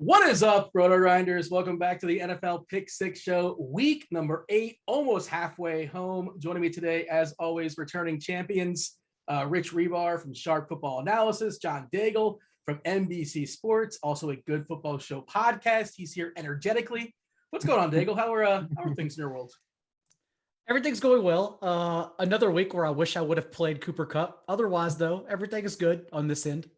What is up, RotoGrinders? Welcome back to the NFL Pick Six Show, week number 8, almost halfway home. Joining me today, as always, returning champions, Rich Hribar from Sharp Football Analysis, John Daigle from NBC Sports, also a Good Football Show podcast. He's here energetically. What's going on, Daigle? How are things in your world? Everything's going well. Another week where I wish I would have played Cooper Kupp. Otherwise, though, everything is good on this end.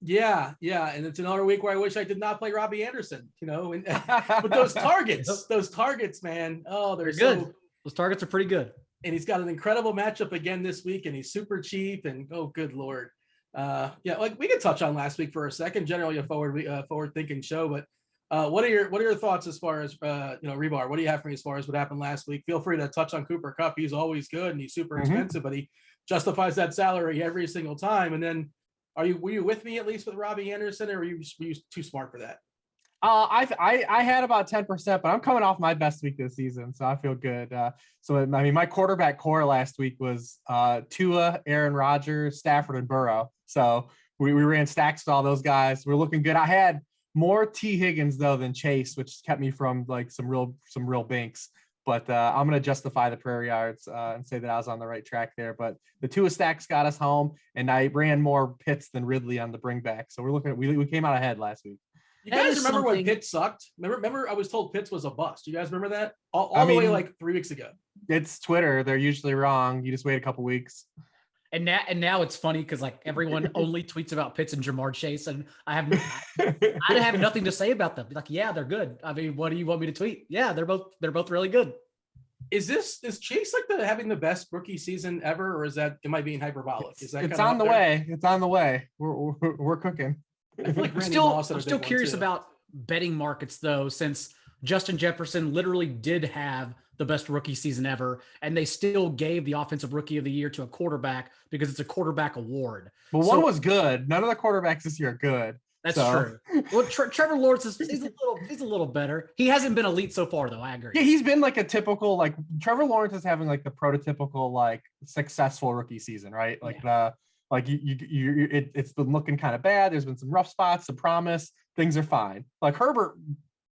Yeah. And it's another week where I wish I did not play Robbie Anderson, and but those targets, man. Oh, they're good. Those targets are pretty good. And he's got an incredible matchup again this week, and he's super cheap. And oh, good Lord. Like we could touch on last week for a second, generally a forward thinking show, but what are your thoughts as far as, Hribar, what do you have for me as far as what happened last week? Feel free to touch on Cooper Kupp. He's always good and he's super expensive, but he justifies that salary every single time. And then, were you with me at least with Robbie Anderson, or were you too smart for that? I had about 10%, but I'm coming off my best week this season, so I feel good. My quarterback core last week was Tua, Aaron Rodgers, Stafford, and Burrow. So we ran stacks with all those guys. We're looking good. I had more T. Higgins though than Chase, which kept me from like some real banks. But I'm going to justify the prayer yards and say that I was on the right track there. But the Tua stacks got us home, and I ran more Pitts than Ridley on the bring back. So we're looking at we came out ahead last week. You guys remember when Pitts sucked? Remember I was told Pitts was a bust. You guys remember that? All the way like 3 weeks ago. It's Twitter. They're usually wrong. You just wait a couple weeks. And now it's funny because like everyone only tweets about Pitts and Jamar Chase, and I have nothing to say about them. Like, yeah, they're good. I mean, what do you want me to tweet? Yeah, they're both really good. Is Chase like having the best rookie season ever, or am I being hyperbolic? It's on the way. It's on the way. We're cooking. I feel like I'm still curious about betting markets though, since Justin Jefferson literally did have the best rookie season ever, and they still gave the offensive rookie of the year to a quarterback because it's a quarterback award. But one was good. None of the quarterbacks this year are good. That's true. Well, Trevor Lawrence he's a little better. He hasn't been elite so far though. I agree. Yeah, he's been like a typical, like Trevor Lawrence is having like the prototypical like successful rookie season, right? Like it's been looking kind of bad. There's been some rough spots, some promise. Things are fine. Like Herbert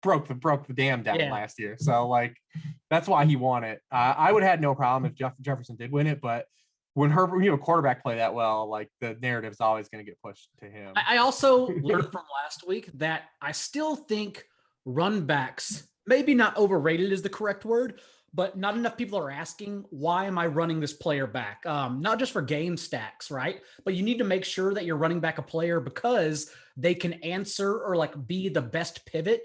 broke the dam down last year, so like that's why he won it. I would have had no problem if Jefferson did win it, but when Herbert, quarterback play that well, like the narrative's always going to get pushed to him. I also learned from last week that I still think run backs, maybe not overrated is the correct word, but not enough people are asking, why am I running this player back? Not just for game stacks, right? But you need to make sure that you're running back a player because they can answer or like be the best pivot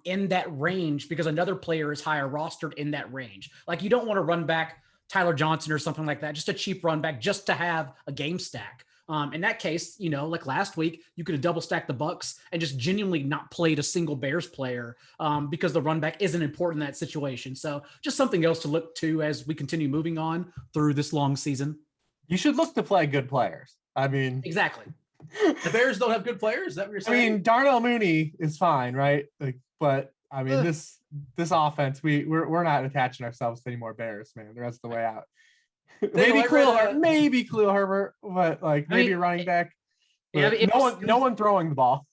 in that range because another player is higher rostered in that range. Like you don't want to run back Tyler Johnson or something like that, just a cheap run back just to have a game stack. In that case, like last week, you could have double stacked the Bucks and just genuinely not played a single Bears player because the run back isn't important in that situation. So just something else to look to as we continue moving on through this long season. You should look to play good players. I mean, exactly. The Bears don't have good players. Is that what you're saying? I mean, Darnell Mooney is fine, right? Like, but I mean, this offense, we're not attaching ourselves to any more Bears, man. The rest of the way out. maybe Khalil Herbert, but like maybe a running back. Yeah, no one throwing the ball.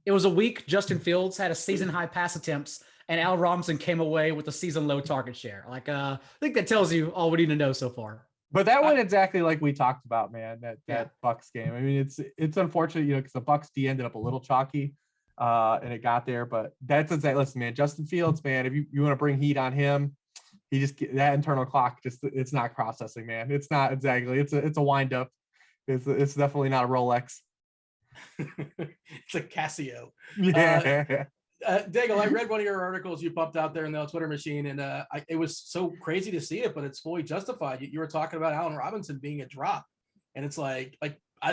It was a week. Justin Fields had a season high pass attempts, and Al Robinson came away with a season low target share. Like, I think that tells you all we need to know so far. But that went exactly like we talked about, man. That Bucks game. I mean, it's unfortunate, because the Bucks D ended up a little chalky, and it got there. But that's exactly. Listen, man, Justin Fields, man. If you want to bring heat on him, he just that internal clock it's not processing, man. It's not exactly. It's a wind up. It's definitely not a Rolex. It's a Casio. Yeah. Daigle, I read one of your articles you popped out there in the Twitter machine, and it was so crazy to see it, but it's fully justified. You were talking about Allen Robinson being a drop, and it's like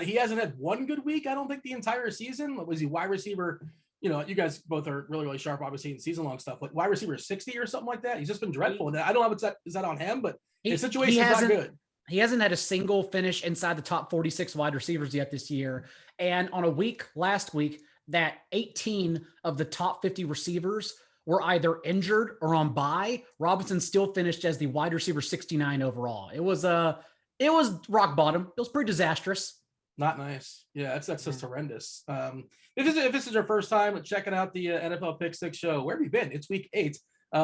he hasn't had one good week, I don't think, the entire season. Was he wide receiver? You guys both are really, really sharp, obviously, in season-long stuff. Like wide receiver 60 or something like that. He's just been dreadful. And I don't know if is that on him, but his situation is not good. He hasn't had a single finish inside the top 46 wide receivers yet this year. And on a week last week, that 18 of the top 50 receivers were either injured or on bye. Robinson still finished as the wide receiver 69 overall. It was rock bottom. It was pretty disastrous. Not nice. Yeah, that's just horrendous. If this is your first time checking out the NFL Pick Six show, where have you been? It's week 8.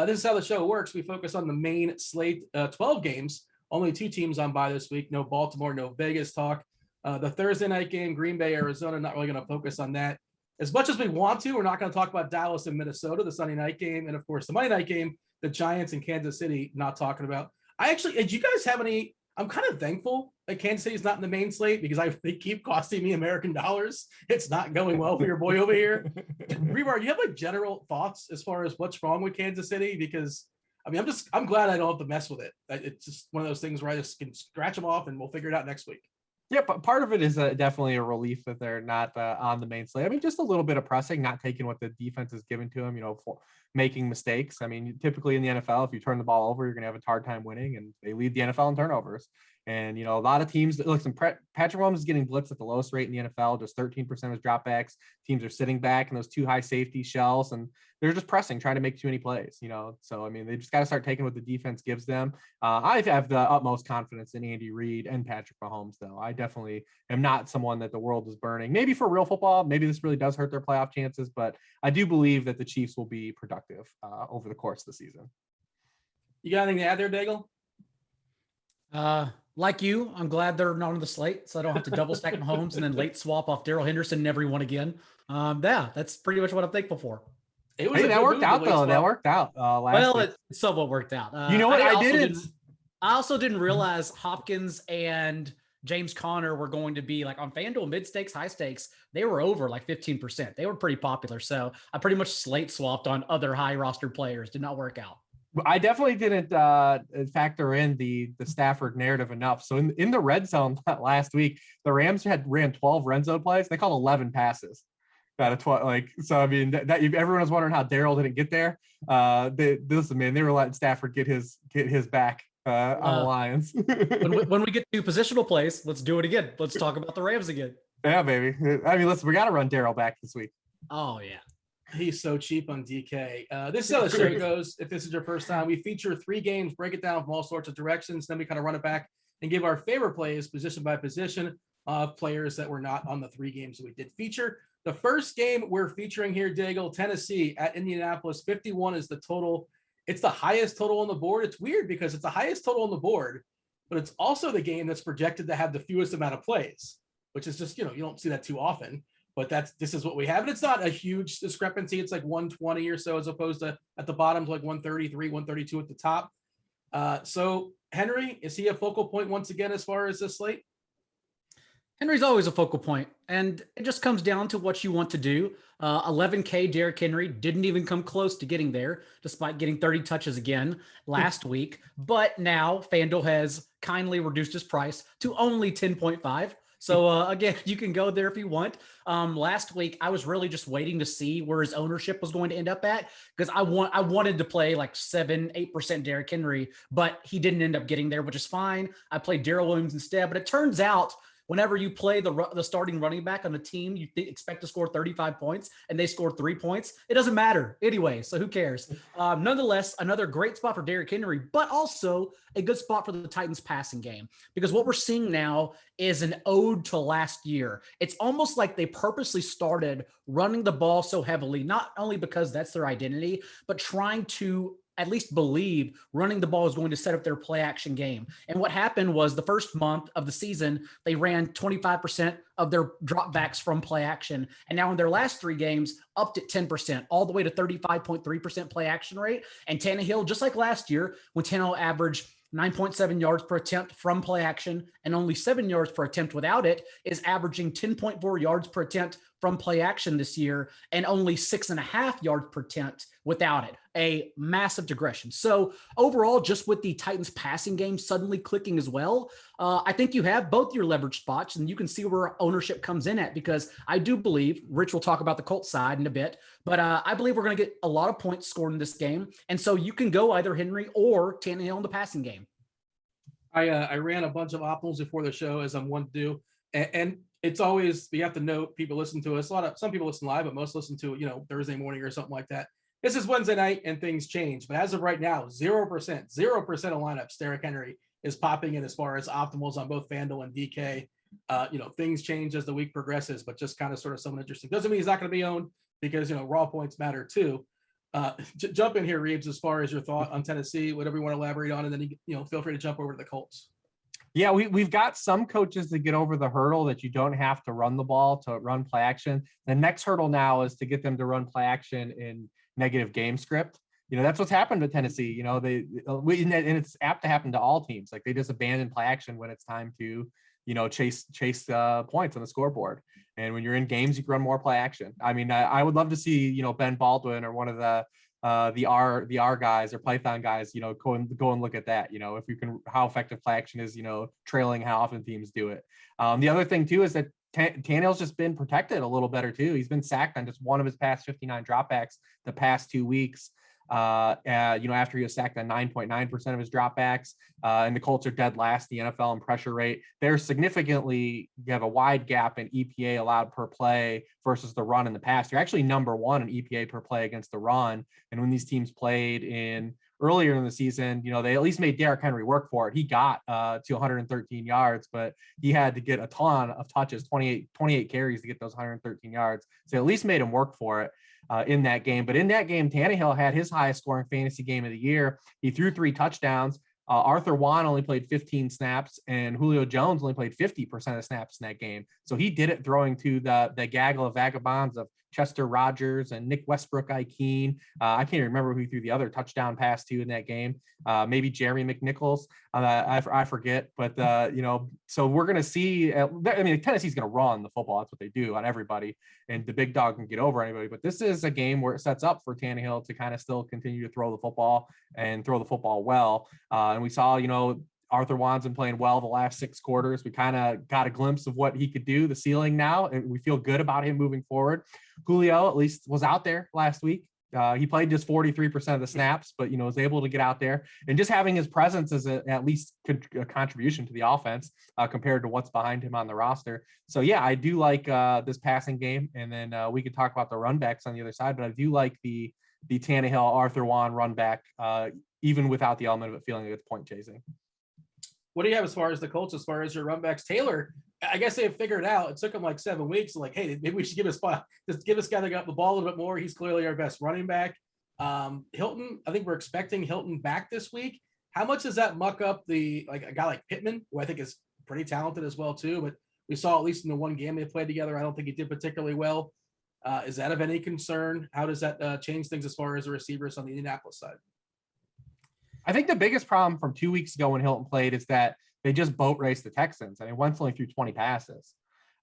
This is how the show works. We focus on the main slate, 12 games. Only 2 teams on bye this week. No Baltimore, no Vegas talk. The Thursday night game, Green Bay, Arizona. Not really going to focus on that as much as we want to. We're not going to talk about Dallas and Minnesota, the Sunday night game, and of course the Monday night game, the Giants and Kansas City. Not talking about. Did you guys have any? I'm kind of thankful that Kansas City's not in the main slate because they keep costing me American dollars. It's not going well for your boy over here. Hribar, do you have like general thoughts as far as what's wrong with Kansas City? Because I mean, I'm glad I don't have to mess with it. It's just one of those things where I just can scratch them off and we'll figure it out next week. Yeah, but part of it is definitely a relief that they're not on the main slate. I mean, just a little bit of pressing, not taking what the defense is given to them, for making mistakes. I mean, typically in the NFL, if you turn the ball over, you're going to have a hard time winning, and they lead the NFL in turnovers. And, a lot of teams, listen, Patrick Mahomes is getting blitzed at the lowest rate in the NFL, just 13% of his dropbacks. Teams are sitting back in those 2 high safety shells, and they're just pressing, trying to make too many plays, So, I mean, they just got to start taking what the defense gives them. I have the utmost confidence in Andy Reid and Patrick Mahomes, though. I definitely am not someone that the world is burning. Maybe for real football, maybe this really does hurt their playoff chances, but I do believe that the Chiefs will be productive over the course of the season. You got anything to add there, Daigle? Like you, I'm glad they're not on the slate, so I don't have to double stack Mahomes and then late swap off Darrell Henderson and everyone again. Yeah, that's pretty much what I'm thankful for. That worked out though. That worked out. Well, it somewhat worked out. You know what? I also didn't realize Hopkins and James Conner were going to be like on FanDuel mid stakes, high stakes. They were over like 15%. They were pretty popular. So I pretty much slate swapped on other high roster players. Did not work out. I definitely didn't factor in the Stafford narrative enough. So in the red zone last week, the Rams ran 12 red zone plays. They called 11 passes out of 12. So I mean, that everyone was wondering how Darrell didn't get there. They were letting Stafford get his back on the Lions. when we get to positional plays, let's do it again. Let's talk about the Rams again. Yeah, baby. I mean, listen, we got to run Darrell back this week. Oh yeah. He's so cheap on DK. This is how the show goes. If this is your first time, we feature 3 games, break it down from all sorts of directions. Then we kind of run it back and give our favorite plays position by position of players that were not on the 3 games that we did feature. The first game we're featuring here, Daigle, Tennessee at Indianapolis. 51 is the total. It's the highest total on the board. It's weird because it's the highest total on the board, but it's also the game that's projected to have the fewest amount of plays, which is just, you don't see that too often. But this is what we have. And it's not a huge discrepancy. It's like 120 or so, as opposed to at the bottom, like 133, 132 at the top. So Henry, is he a focal point once again, as far as this slate? Henry's always a focal point, and it just comes down to what you want to do. 11K Derrick Henry didn't even come close to getting there, despite getting 30 touches again last week. But now FanDuel has kindly reduced his price to only 10.5. So again, you can go there if you want. Last week, I was really just waiting to see where his ownership was going to end up at, because I wanted to play like 7-8% Derrick Henry, but he didn't end up getting there, which is fine. I played Darrell Williams instead, but it turns out whenever you play the starting running back on a team, you expect to score 35 points and they score 3 points. It doesn't matter anyway, so who cares? Nonetheless, another great spot for Derrick Henry, but also a good spot for the Titans passing game, because what we're seeing now is an ode to last year. It's almost like they purposely started running the ball so heavily, not only because that's their identity, but trying to at least believe running the ball is going to set up their play action game. And what happened was the first month of the season, they ran 25% of their dropbacks from play action. And now in their last 3 games, upped at 10%, all the way to 35.3% play action rate. And Tannehill, just like last year, when Tannehill averaged 9.7 yards per attempt from play action and only 7 yards per attempt without it, is averaging 10.4 yards per attempt from play action this year and only 6.5 yards per attempt without it. A massive digression. So overall, just with the Titans passing game suddenly clicking as well, I think you have both your leverage spots, and you can see where ownership comes in at, because I do believe, Rich will talk about the Colts side in a bit, but I believe we're going to get a lot of points scored in this game. And so you can go either Henry or Tannehill in the passing game. I ran a bunch of optimals before the show, as I'm one to do. And it's always, we have to note, people listen to us. Some people listen live, but most listen to, Thursday morning or something like that. This is Wednesday night and things change. But as of right now, 0% of lineups, Derrick Henry is popping in as far as optimals on both FanDuel and DK. things change as the week progresses, but just kind of sort of someone interesting. Doesn't mean he's not going to be owned because, raw points matter too. Jump in here, Reeves, as far as your thought on Tennessee, whatever you want to elaborate on, and then, feel free to jump over to the Colts. Yeah, we've got some coaches that get over the hurdle that you don't have to run the ball to run play action. The next hurdle now is to get them to run play action in negative game script. That's what's happened to Tennessee. And it's apt to happen to all teams. Like they just abandon play action when it's time to, chase points on the scoreboard. And when you're in games, you can run more play action. I mean, I would love to see, Ben Baldwin or one of the R guys or Python guys, go and look at that, if you can, how effective play action is, trailing how often teams do it. The other thing too is that Tannehill's just been protected a little better too. He's been sacked on just one of his past 59 dropbacks the past 2 weeks. After he was sacked on 9.9% of his dropbacks, and the Colts are dead last in the NFL in pressure rate. They're significantly, you have a wide gap in EPA allowed per play versus the run in the past. You're actually number one in EPA per play against the run. And when these teams played earlier in the season, they at least made Derrick Henry work for it. He got to 113 yards, but he had to get a ton of touches, 28 carries to get those 113 yards. So at least made him work for it. In that game. But in that game, Tannehill had his highest scoring fantasy game of the year. He threw 3 touchdowns. Arthur Juan only played 15 snaps, and Julio Jones only played 50% of snaps in that game. So he did it throwing to the gaggle of vagabonds of Chester Rogers and Nick Westbrook-Ikeen. I can't even remember who he threw the other touchdown pass to in that game. Maybe Jeremy McNichols. I forget. But, so we're going to see, Tennessee's going to run the football. That's what they do on everybody. And the big dog can get over anybody. But this is a game where it sets up for Tannehill to kind of still continue to throw the football and throw the football well. And we saw, Arthur Juan's been playing well the last 6 quarters. We kind of got a glimpse of what he could do, the ceiling now, and we feel good about him moving forward. Julio at least was out there last week. He played just 43% of the snaps, but, was able to get out there, and just having his presence is at least a contribution to the offense compared to what's behind him on the roster. So yeah, I do like this passing game. And then we could talk about the run backs on the other side, but I do like the Tannehill, Arthur Juan run back, even without the element of it feeling like it's point chasing. What do you have as far as the Colts, as far as your run backs? Taylor, I guess they have figured out. It took him like 7 weeks. Like, hey, maybe we should give this guy that got the ball a little bit more. He's clearly our best running back. Hilton, I think we're expecting Hilton back this week. How much does that muck up a guy like Pittman, who I think is pretty talented as well too, but we saw at least in the one game they played together, I don't think he did particularly well. Is that of any concern? How does that change things as far as the receivers on the Indianapolis side? I think the biggest problem from 2 weeks ago when Hilton played is that they just boat raced the Texans. I mean, Wentz only threw 20 passes.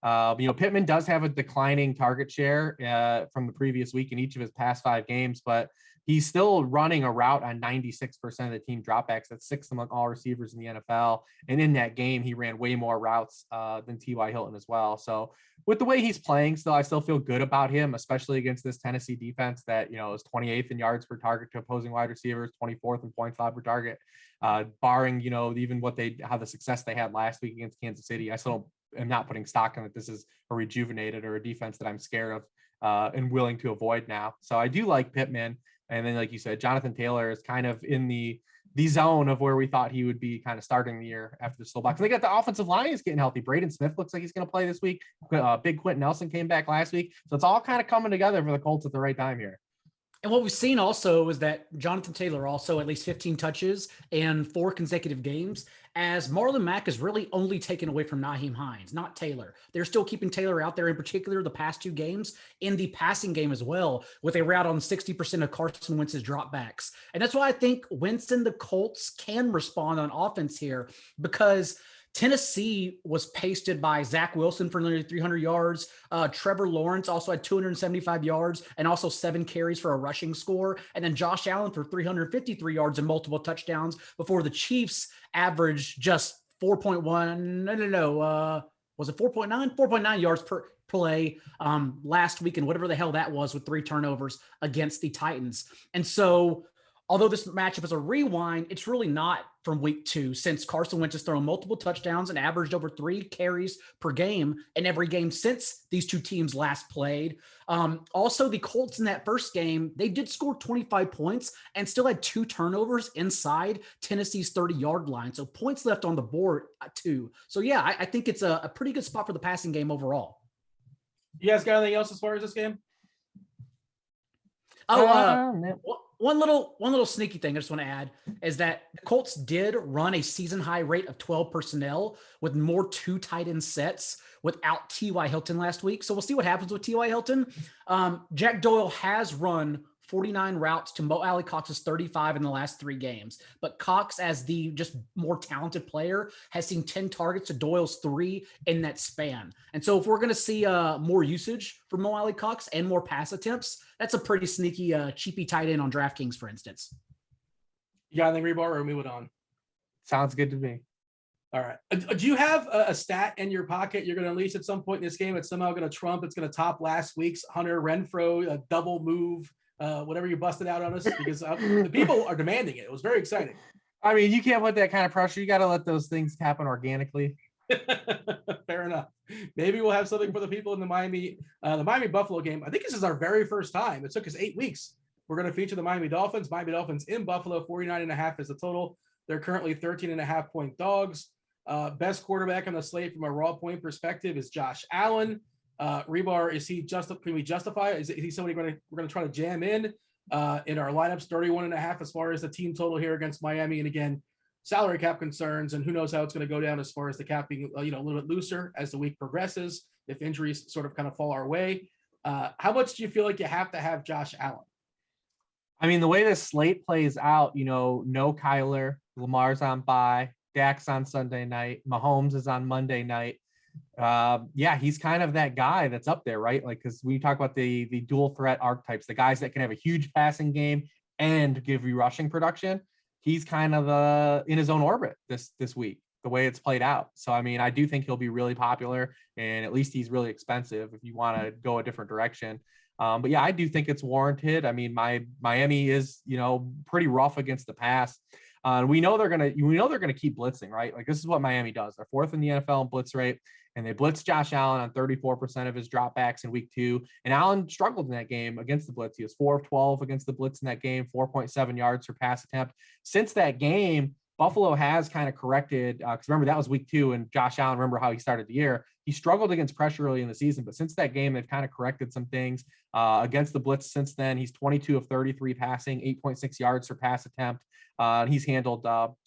Pittman does have a declining target share from the previous week in each of his past 5 games, but he's still running a route on 96% of the team dropbacks. That's 6th among all receivers in the NFL. And in that game, he ran way more routes than T.Y. Hilton as well. So with the way he's playing still, I still feel good about him, especially against this Tennessee defense that, is 28th in yards per target to opposing wide receivers, 24th in points allowed per target, barring, even how the success they had last week against Kansas City. I still am not putting stock in that this is a rejuvenated or a defense that I'm scared of and willing to avoid now. So I do like Pittman. And then, like you said, Jonathan Taylor is kind of in the zone of where we thought he would be kind of starting the year after the slow box. And they got the offensive line is getting healthy. Braden Smith looks like he's going to play this week. Big Quentin Nelson came back last week. So it's all kind of coming together for the Colts at the right time here. And what we've seen also is that Jonathan Taylor also at least 15 touches in 4 consecutive games, as Marlon Mack is really only taken away from Nyheim Hines, not Taylor. They're still keeping Taylor out there, in particular the past 2 games, in the passing game as well, with a route on 60% of Carson Wentz's dropbacks. And that's why I think Winston, the Colts, can respond on offense here, because Tennessee was pasted by Zach Wilson for nearly 300 yards. Trevor Lawrence also had 275 yards and also 7 carries for a rushing score. And then Josh Allen for 353 yards and multiple touchdowns before the Chiefs averaged just 4.1. Was it 4.9? 4.9 yards per play last week, and whatever the hell that was, with 3 turnovers against the Titans. And so although this matchup is a rewind, it's really not from week 2, since Carson Wentz has thrown multiple touchdowns and averaged over 3 carries per game in every game since these two teams last played. Also, the Colts in that first game, they did score 25 points and still had 2 turnovers inside Tennessee's 30-yard line. So points left on the board too. So yeah, I think it's a pretty good spot for the passing game overall. You guys got anything else as far as this game? One little sneaky thing I just want to add is that the Colts did run a season high rate of 12 personnel with more 2 tight end sets without T.Y. Hilton last week. So we'll see what happens with T.Y. Hilton. Jack Doyle has run 49 routes to Mo Alley Cox's 35 in the last 3 games. But Cox, as the just more talented player, has seen 10 targets to Doyle's 3 in that span. And so if we're going to see more usage for Mo Alley Cox and more pass attempts, that's a pretty sneaky, cheapy tight end on DraftKings, for instance. You got anything, Hribar, or move it on? Sounds good to me. All right. Do you have a stat in your pocket you're going to unleash at some point in this game? It's somehow going to trump. It's going to top last week's Hunter Renfrow, a double move, whatever you busted out on us, because the people are demanding it. It was very exciting. I mean, you can't put that kind of pressure. You got to let those things happen organically. Fair enough. Maybe we'll have something for the people in the Miami Buffalo game. I think this is our very first time. It took us 8 weeks. We're going to feature the Miami Dolphins. Miami Dolphins in Buffalo, 49.5 is the total. They're currently 13.5 point dogs. Best quarterback on the slate from a raw point perspective is Josh Allen. Hribar, is he can we justify it? Is he somebody we're going to try to jam in our lineups? 31.5 as far as the team total here against Miami. And again, salary cap concerns, and who knows how it's going to go down as far as the cap being a little bit looser as the week progresses, if injuries sort of kind of fall our way. How much do you feel like you have to have Josh Allen? I mean, the way this slate plays out, no Kyler, Lamar's on bye, Dak's on Sunday night, Mahomes is on Monday night. He's kind of that guy that's up there, right? Like, because we talk about the dual threat archetypes, the guys that can have a huge passing game and give you rushing production. He's kind of in his own orbit this week, the way it's played out. So, I mean, I do think he'll be really popular, and at least he's really expensive if you want to go a different direction. But yeah, I do think it's warranted. I mean, Miami is, pretty rough against the pass. We know they're gonna keep blitzing, right? Like, this is what Miami does. They're 4th in the NFL in blitz rate, and they blitzed Josh Allen on 34% of his dropbacks in week 2. And Allen struggled in that game against the blitz. He was 4 of 12 against the blitz in that game, 4.7 yards per pass attempt. Since that game, Buffalo has kind of corrected, because remember, that was week 2, and Josh Allen, remember how he started the year. He struggled against pressure early in the season, but since that game, they've kind of corrected some things against the blitz since then. He's 22 of 33 passing, 8.6 yards per pass attempt. He's handled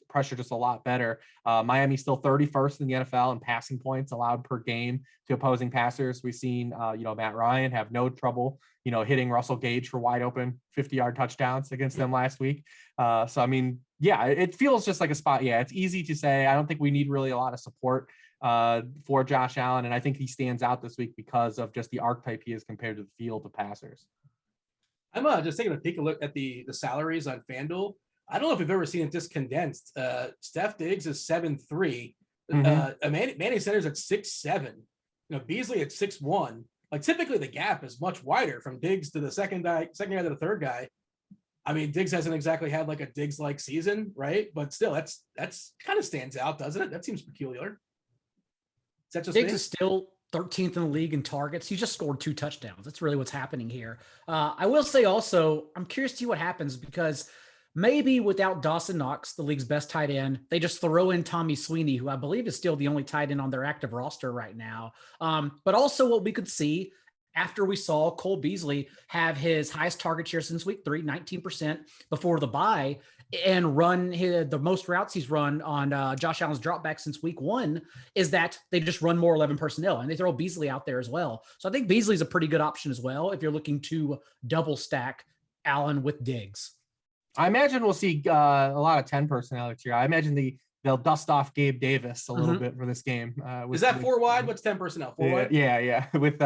pressure just a lot better. Miami's still 31st in the NFL in passing points allowed per game to opposing passers. We've seen, Matt Ryan have no trouble, hitting Russell Gage for wide open 50-yard touchdowns against them last week. So, I mean, yeah, it feels just like a spot. Yeah, it's easy to say. I don't think we need really a lot of support for Josh Allen. And I think he stands out this week because of just the archetype he is compared to the field of passers. I'm just taking a peek look at the salaries on FanDuel. I don't know if we've ever seen it this condensed. Steph Diggs is 7'3". Manny Sanders at 6'7". Beasley at 6'1". Like, typically the gap is much wider from Diggs to the second guy to the third guy. I mean, Diggs hasn't exactly had like a Diggs-like season, right? But still, that's kind of stands out, doesn't it? That seems peculiar. Is that just Diggs me? is still 13th in the league in targets. He just scored 2 touchdowns. That's really what's happening here. I will say also, I'm curious to see what happens, because maybe without Dawson Knox, the league's best tight end, they just throw in Tommy Sweeney, who I believe is still the only tight end on their active roster right now. But also what we could see after we saw Cole Beasley have his highest target share since week 3, 19% before the bye, and run the most routes he's run on Josh Allen's dropback since week 1, is that they just run more 11 personnel, and they throw Beasley out there as well. So I think Beasley's a pretty good option as well if you're looking to double stack Allen with Diggs. I imagine we'll see a lot of 10 personnel here. I imagine they'll dust off Gabe Davis a little bit for this game. Is that 4 wide? What's 10 personnel? 4 wide? Yeah. With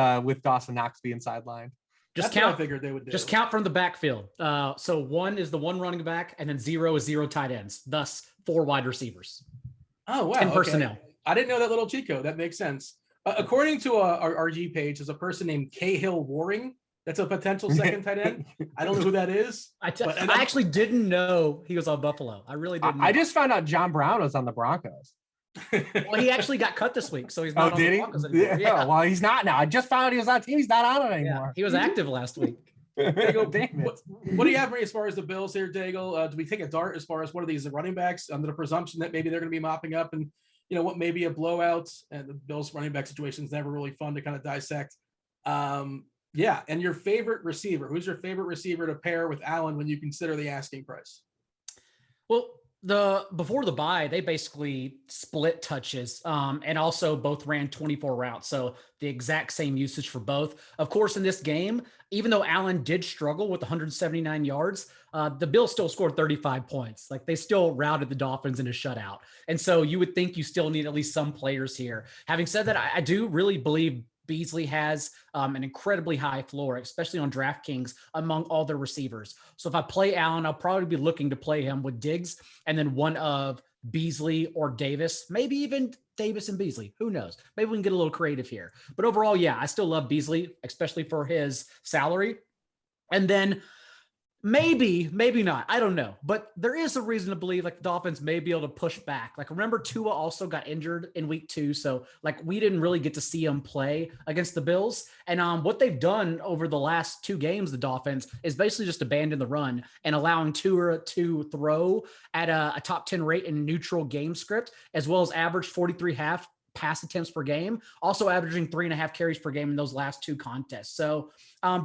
Dawson Knox being sidelined. That's what I figured they would do. Just count from the backfield. So 1 is the 1 running back, and then 0 is 0 tight ends. Thus 4 wide receivers. Oh, wow. 10 personnel. Okay. I didn't know that little cheat code. That makes sense. According to our RG page, there's a person named Cahill Waring That's a potential second tight end. I don't know who that is. I actually didn't know he was on Buffalo. I really didn't know. I just found out John Brown was on the Broncos. Well, he actually got cut this week, so he's not on the Broncos anymore. Yeah. Well, he's not now. I just found out he was on team. He's not on it anymore. Yeah, he was active last week. Daigle, what do you have for me as far as the Bills here, Daigle? Do we take a dart as far as what are these running backs under the presumption that maybe they're going to be mopping up and, what may be a blowout, and the Bills running back situation is never really fun to kind of dissect. Yeah. And your favorite receiver, who's your favorite receiver to pair with Allen when you consider the asking price? Well, before the bye, they basically split touches and also both ran 24 routes. So the exact same usage for both. Of course, in this game, even though Allen did struggle with 179 yards, the Bills still scored 35 points. Like they still routed the Dolphins in a shutout. And so you would think you still need at least some players here. Having said that, I do really believe Beasley has an incredibly high floor, especially on DraftKings among all their receivers. So if I play Allen, I'll probably be looking to play him with Diggs and then one of Beasley or Davis, maybe even Davis and Beasley. Who knows? Maybe we can get a little creative here. But overall, yeah, I still love Beasley, especially for his salary. And then maybe not. I don't know. But there is a reason to believe like the Dolphins may be able to push back. Like remember Tua also got injured in week 2. So like we didn't really get to see him play against the Bills. And what they've done over the last 2 games, the Dolphins, is basically just abandon the run and allowing Tua to throw at a top 10 rate in neutral game script, as well as average 43 half pass attempts per game, also averaging 3.5 carries per game in those last 2 contests. So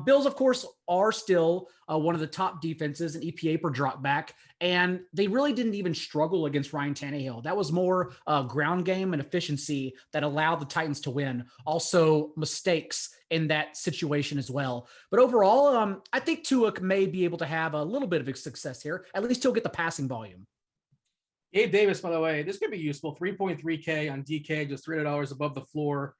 Bills, of course, are still one of the top defenses in EPA per drop back, and they really didn't even struggle against Ryan Tannehill. That was more ground game and efficiency that allowed the Titans to win. Also mistakes in that situation as well. But overall, I think Tua may be able to have a little bit of success here. At least he'll get the passing volume. Gabe Davis, by the way, this could be useful. 3.3K on DK, just $300 above the floor.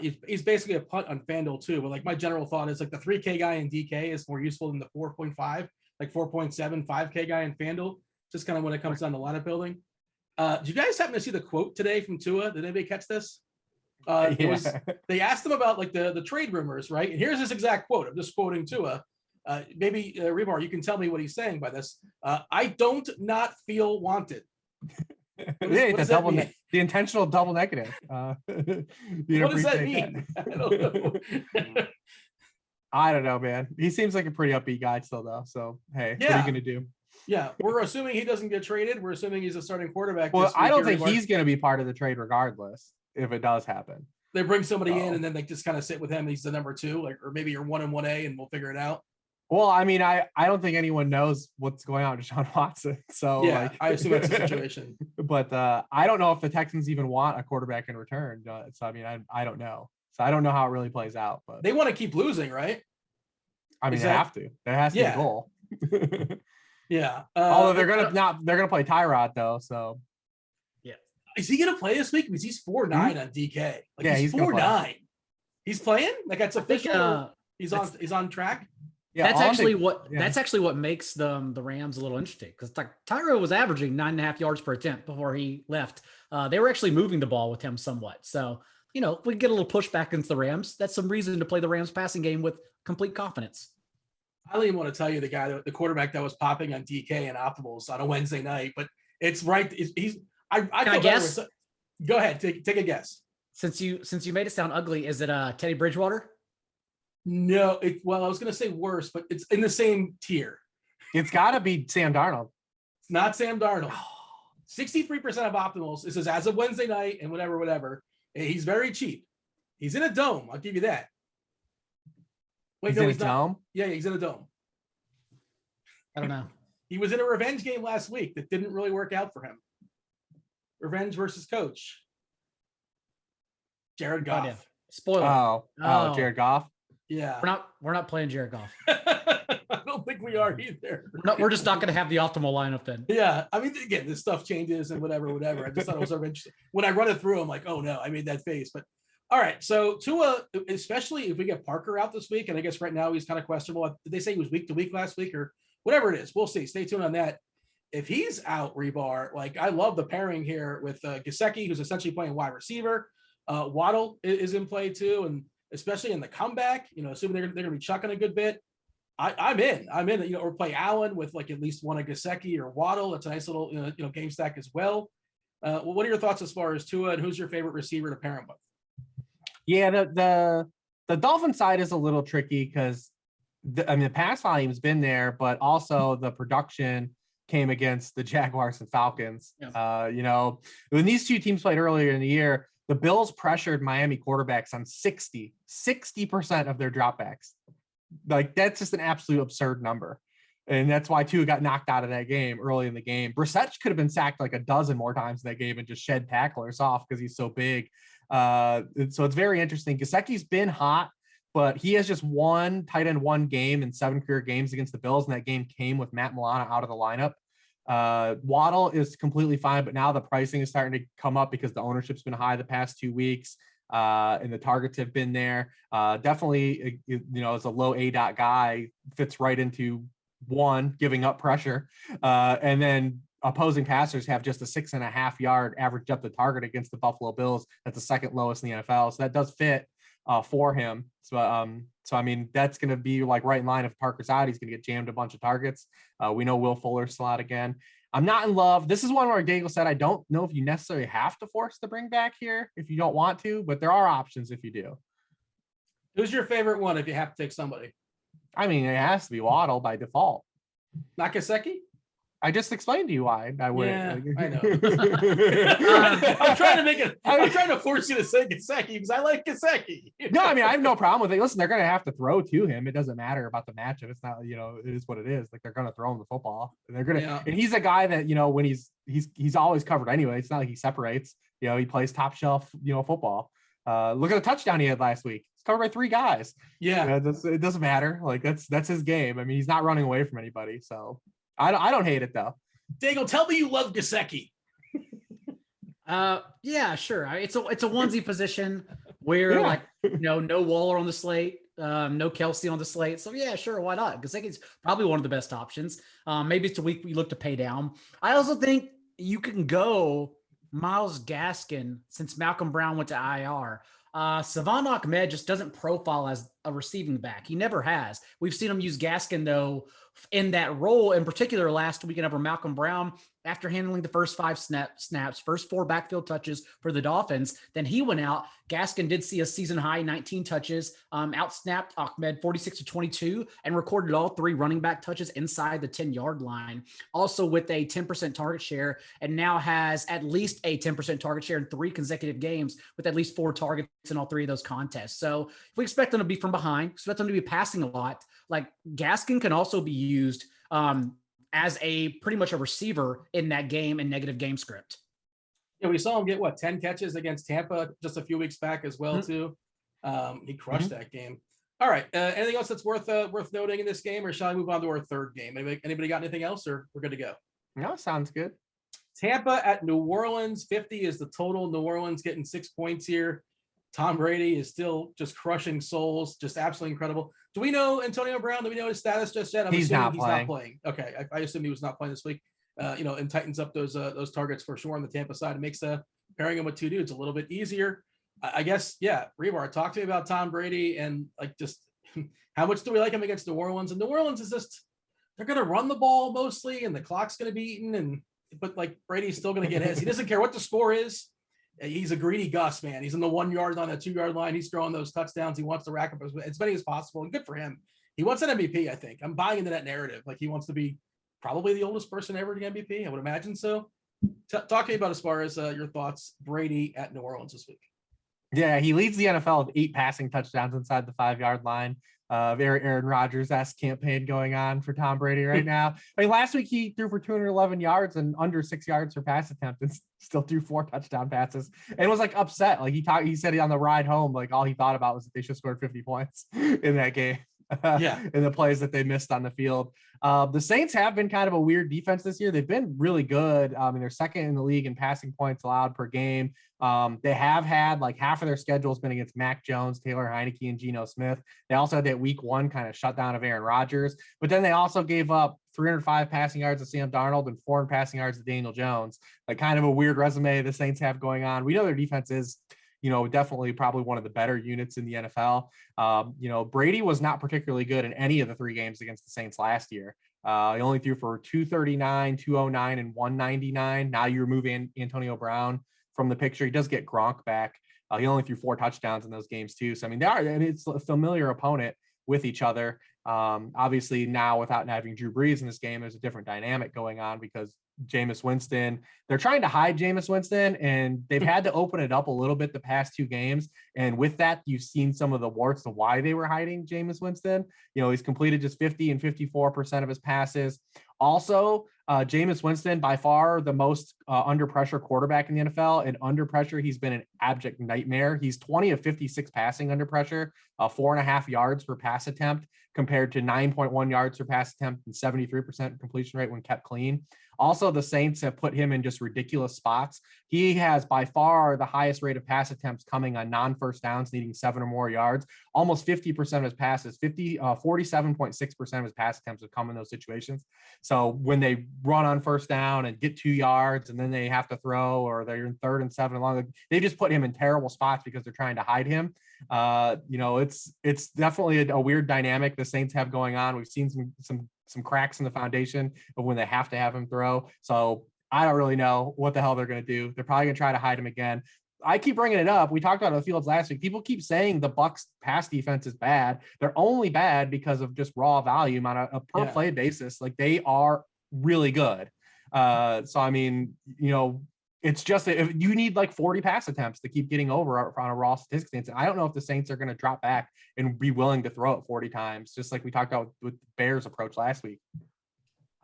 He's basically a punt on FanDuel too. But like my general thought is like the 3K guy in DK is more useful than the 4.5, like 4.7, 5K guy in FanDuel. Just kind of when it comes down to lineup building. Do you guys happen to see the quote today from Tua? Did anybody catch this? They asked him about like the trade rumors, right? And here's his exact quote. I'm just quoting Tua. Maybe Hribar, you can tell me what he's saying by this. I don't not feel wanted. The intentional double negative. What does that mean? I don't know, man. He seems like a pretty upbeat guy still, though. So hey, what are you gonna do? Yeah, we're assuming he doesn't get traded. We're assuming he's a starting quarterback. Well, I don't think he's gonna be part of the trade regardless. If it does happen, they bring somebody in and then they just kind of sit with him. He's the number 2, like, or maybe you're 1 and 1A, and we'll figure it out. Well, I mean, I don't think anyone knows what's going on with Deshaun Watson. So yeah, like, I assume that's the situation. But I don't know if the Texans even want a quarterback in return. So I mean, I don't know. So I don't know how it really plays out. But they want to keep losing, right? I mean, they have to. There has to be a goal. Yeah. Although they're gonna play Tyrod though. So yeah, is he gonna play this week? Because he's 4-9 on DK. Like, yeah, he's 4-9. He's playing. Like that's official. He's on track. Yeah, that's actually what makes the Rams a little interesting, because like Tyro was averaging 9.5 yards per attempt before he left. They were actually moving the ball with him somewhat. So, if we get a little pushback against the Rams, that's some reason to play the Rams passing game with complete confidence. I don't even want to tell you the quarterback that was popping on DK and optimals on a Wednesday night, but it's right. I guess. Go ahead, take a guess. Since you made it sound ugly, is it Teddy Bridgewater? No, I was going to say worse, but it's in the same tier. It's got to be Sam Darnold. It's not Sam Darnold. 63% of optimals. This is as of Wednesday night and whatever. He's very cheap. He's in a dome. I'll give you that. Wait, he's in a dome? Yeah, he's in a dome. I don't know. He was in a revenge game last week that didn't really work out for him. Revenge versus coach. Jared Goff. Yeah. Spoiler. Oh, Jared Goff. Yeah, we're not playing Jared Goff. I don't think we are either. We're just not going to have the optimal lineup then. Yeah, I mean, again, this stuff changes and whatever. I just thought it was sort of interesting. When I run it through, I'm like, oh no, I made that face. But all right, so Tua, especially if we get Parker out this week, and I guess right now he's kind of questionable. Did they say he was week to week last week or whatever it is? We'll see. Stay tuned on that. If he's out, Hribar, like I love the pairing here with Gesicki, who's essentially playing wide receiver. Waddle is in play too, and especially in the comeback, assuming they're going to be chucking a good bit. I'm in, or play Allen with like at least one of Gesicki or Waddle. That's a nice little, game stack as well. What are your thoughts as far as Tua, and who's your favorite receiver to pair him with? Yeah, the Dolphin side is a little tricky because the pass volume's been there, but also the production came against the Jaguars and Falcons. Yeah. When these two teams played earlier in the year, the Bills pressured Miami quarterbacks on 60% of their dropbacks. Like, that's just an absolute absurd number. And that's why Tua got knocked out of that game early in the game. Brissett could have been sacked like a dozen more times in that game and just shed tacklers off because he's so big. So it's very interesting. Gesicki's been hot, but he has just one tight end one game in 7 career games against the Bills, and that game came with Matt Milano out of the lineup. Waddle is completely fine, but now the pricing is starting to come up because the ownership's been high the past 2 weeks, and the targets have been there. Definitely, as a low ADOT guy, fits right into one, giving up pressure, and then opposing passers have just a 6.5 yard average depth of target against the Buffalo Bills. That's the second lowest in the NFL. So that does fit for him. So I mean, that's going to be like right in line. If Parker's out, he's going to get jammed a bunch of targets. We know Will Fuller's still out again. I'm not in love. This is one where Daigle said, I don't know if you necessarily have to force the bring back here if you don't want to, but there are options if you do. Who's your favorite one if you have to take somebody? I mean, it has to be Waddle by default. Not Gesicki? I just explained to you why I would. Yeah, I know. I'm trying to force you to say Gesicki because I like Gesicki. No, I mean, I have no problem with it. Listen, they're going to have to throw to him. It doesn't matter about the matchup. It's not, it is what it is. Like, they're going to throw him the football. And they're going to, and he's a guy that, when he's always covered anyway. It's not like he separates. He plays top shelf, football. Look at the touchdown he had last week. It's covered by 3 guys. Yeah, it doesn't matter. Like, that's his game. I mean, he's not running away from anybody. So I don't hate it though. Daigle, tell me you love Gesicki. Yeah, sure. It's a onesie position where no Waller on the slate, no Kelsey on the slate. So yeah, sure, why not? Gesicki's probably one of the best options. Maybe it's a week we look to pay down. I also think you can go Myles Gaskin since Malcolm Brown went to IR. Savon Ahmed just doesn't profile as a receiving back. He never has. We've seen him use Gaskin though in that role, in particular last weekend over Malcolm Brown, after handling the first 5 snaps, first 4 backfield touches for the Dolphins. Then he went out. Gaskin did see a season high 19 touches, outsnapped Ahmed 46-22, and recorded all 3 running back touches inside the 10-yard line. Also with a 10% target share, and now has at least a 10% target share in 3 consecutive games with at least 4 targets in all 3 of those contests. So if we expect them to be from behind, expect them to be passing a lot, like Gaskin can also be used as a pretty much a receiver in that game and negative game script. Yeah, we saw him get 10 catches against Tampa just a few weeks back as well too. He crushed that game. All right. Anything else that's worth noting in this game, or shall I move on to our third game? Anybody got anything else, or we're good to go? No, sounds good. Tampa at New Orleans. 50 is the total. New Orleans getting 6 points here. Tom Brady is still just crushing souls, just absolutely incredible. Do we know Antonio Brown? Do we know his status just yet? He's not playing. Okay, I assume he was not playing this week. And tightens up those targets for sure on the Tampa side. It makes pairing him with 2 dudes a little bit easier. I guess, yeah. Hribar, talk to me about Tom Brady and like just how much do we like him against New Orleans? And New Orleans is just, they're going to run the ball mostly, and the clock's going to be eaten. But like Brady's still going to get his. He doesn't care what the score is. He's a greedy Gus, man. He's in the 1 yard line, a 2 yard line. He's throwing those touchdowns. He wants to rack up as many as possible, and good for him. He wants an MVP, I think. I'm buying into that narrative. Like, he wants to be probably the oldest person ever to get MVP. I would imagine so. Talk to me about as far as your thoughts, Brady at New Orleans this week. Yeah, he leads the NFL with 8 passing touchdowns inside the 5 yard line. Very Aaron Rodgers-esque campaign going on for Tom Brady right now. I mean, last week he threw for 211 yards and under 6 yards per pass attempt, and still threw 4 touchdown passes, and was like upset. Like he said on the ride home, like all he thought about was that they should have scored 50 points in that game. In the plays that they missed on the field. The Saints have been kind of a weird defense this year. They've been really good. And they're second in the league in passing points allowed per game. They have had like half of their schedule has been against Mac Jones, Taylor Heineke, and Geno Smith. They also had that week 1 kind of shutdown of Aaron Rodgers, but then they also gave up 305 passing yards to Sam Darnold and 400 passing yards to Daniel Jones. Like, kind of a weird resume the Saints have going on. We know their defense is definitely probably one of the better units in the NFL. Brady was not particularly good in any of the 3 games against the Saints last year. He only threw for 239, 209, and 199. Now you remove Antonio Brown from the picture. He does get Gronk back. He only threw 4 touchdowns in those games too. So, it's a familiar opponent with each other. Obviously now without having Drew Brees in this game, there's a different dynamic going on because Jameis Winston, they're trying to hide Jameis Winston, and they've had to open it up a little bit the past 2 games. And with that, you've seen some of the warts of why they were hiding Jameis Winston. He's completed just 50 and 54% of his passes. Also, Jameis Winston, by far the most under pressure quarterback in the NFL. And under pressure, he's been an abject nightmare. He's 20 of 56 passing under pressure, 4.5 yards per pass attempt compared to 9.1 yards per pass attempt and 73% completion rate when kept clean. Also, the Saints have put him in just ridiculous spots. He has by far the highest rate of pass attempts coming on non-first downs, needing 7 or more yards. Almost 50% of his passes, 47.6% of his pass attempts have come in those situations. So when they run on first down and get 2 yards and then they have to throw, or they're in 3rd and 7 long, they just put him in terrible spots because they're trying to hide him. It's definitely a weird dynamic the Saints have going on. We've seen some cracks in the foundation of when they have to have him throw. So I don't really know what the hell they're going to do. They're probably going to try to hide him again. I keep bringing it up. We talked about the Fields last week. People keep saying the Bucs pass defense is bad. They're only bad because of just raw volume on a per play basis. Like, they are really good. It's just if you need like 40 pass attempts to keep getting over on a raw statistics. I don't know if the Saints are going to drop back and be willing to throw it 40 times, just like we talked about with the Bears approach last week.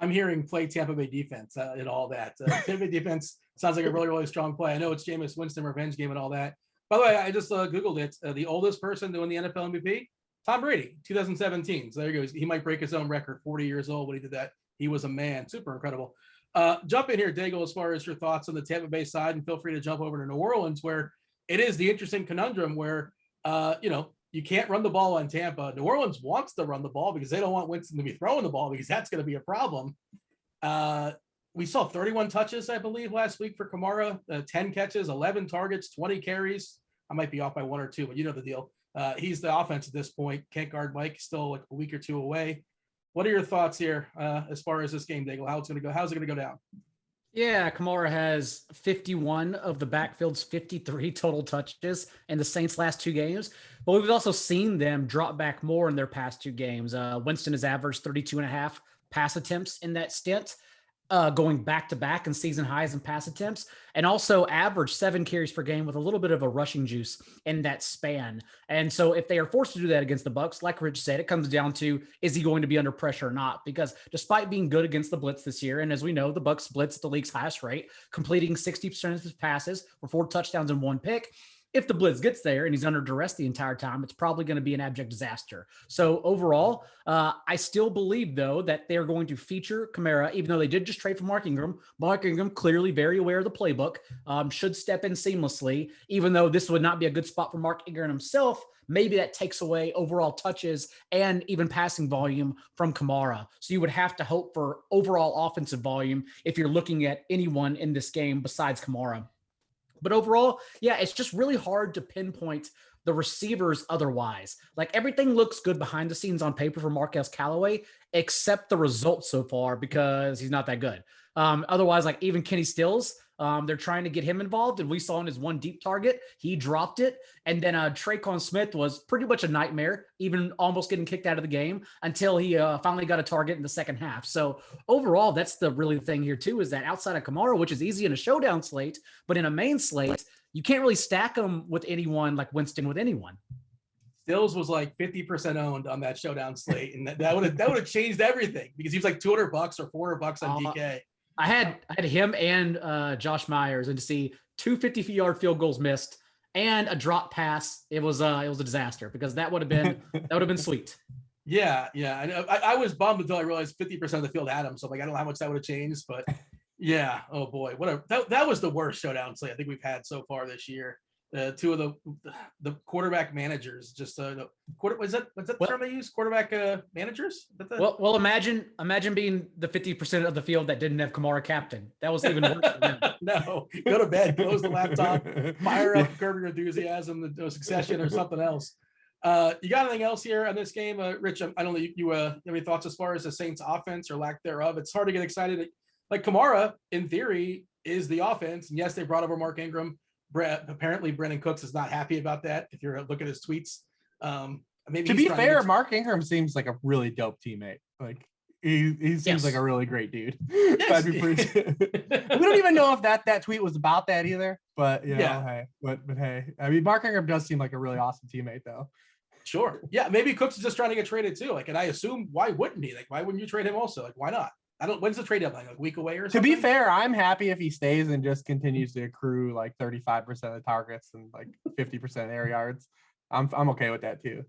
I'm hearing play Tampa Bay defense and all that. Tampa Bay defense sounds like a really, really strong play. I know it's Jameis Winston revenge game and all that. By the way, I just Googled it. The oldest person to win the NFL MVP, Tom Brady, 2017. So there he goes. He might break his own record, 40 years old when he did that. He was a man. Super incredible. Jump in here, Daigle, as far as your thoughts on the Tampa Bay side, and feel free to jump over to New Orleans, where it is the interesting conundrum where, you can't run the ball on Tampa. New Orleans wants to run the ball because they don't want Winston to be throwing the ball, because that's going to be a problem. We saw 31 touches, I believe, last week for Kamara, 10 catches, 11 targets, 20 carries. I might be off by 1 or 2, but you know the deal. He's the offense at this point. Can't guard Mike, still like a week or 2 away. What are your thoughts here as far as this game, Daigle? How's it going to go down? Yeah, Kamara has 51 of the backfield's 53 total touches in the Saints' last 2 games. But we've also seen them drop back more in their past 2 games. Winston has averaged 32.5 pass attempts in that stint, going back-to-back in season highs in pass attempts, and also averaged 7 carries per game with a little bit of a rushing juice in that span. And so if they are forced to do that against the Bucs, like Rich said, it comes down to, is he going to be under pressure or not? Because despite being good against the blitz this year, and as we know, the Bucs blitz at the league's highest rate, completing 60% of his passes for 4 touchdowns and 1 pick. If the blitz gets there and he's under duress the entire time, it's probably going to be an abject disaster. So overall, I still believe, though, that they're going to feature Kamara, even though they did just trade for Mark Ingram. Mark Ingram, clearly very aware of the playbook, should step in seamlessly, even though this would not be a good spot for Mark Ingram himself. Maybe that takes away overall touches and even passing volume from Kamara. So you would have to hope for overall offensive volume if you're looking at anyone in this game besides Kamara. But overall, yeah, it's just really hard to pinpoint the receivers otherwise. Like, everything looks good behind the scenes on paper for Marquez Callaway, except the results so far, because he's not that good. Otherwise, like even Kenny Stills, they're trying to get him involved, and we saw in his 1 deep target, he dropped it. And then Traquan Smith was pretty much a nightmare, even almost getting kicked out of the game until he finally got a target in the second half. So overall, that's the really thing here too, is that outside of Kamara, which is easy in a showdown slate, but in a main slate, you can't really stack them with anyone like Winston with anyone. Stills was like 50% owned on that showdown slate, and that would have changed everything, because he was like $200 or $400 on DK. I had him and Josh Myers, and to see 2 50-yard field goals missed and a drop pass, it was a disaster, because that would have been sweet. Yeah. I was bummed until I realized 50% of the field had him. So like, I don't know how much that would have changed, but yeah. Oh boy, that was the worst showdown slate I think we've had so far this year. two of the quarterback managers. Just the quarter. What's that the term they use? Quarterback managers. Well, imagine being the 50% of the field that didn't have Kamara captain. That was even worse for them. No, go to bed, close the laptop, fire up Curb Your Enthusiasm, the Succession, or something else. You got anything else here on this game, Rich? I don't know. You have any thoughts as far as the Saints' offense or lack thereof? It's hard to get excited. Like Kamara, in theory, is the offense, and yes, they brought over Mark Ingram. Apparently, Brendan Cooks is not happy about that. If you're looking at his tweets, maybe to be fair, Mark Ingram seems like a really dope teammate. Like he seems like a really great dude. Yes. We don't even know if that tweet was about that either. But hey, but hey, I mean, Mark Ingram does seem like a really awesome teammate, though. Sure. Yeah, maybe Cooks is just trying to get traded too. Like, and I assume why wouldn't he? Like, why wouldn't you trade him also? Like, why not? When's the trade deadline? Like a week away or something? To be fair, I'm happy if he stays and just continues to accrue like 35% of the targets and like 50% air yards. I'm okay with that too.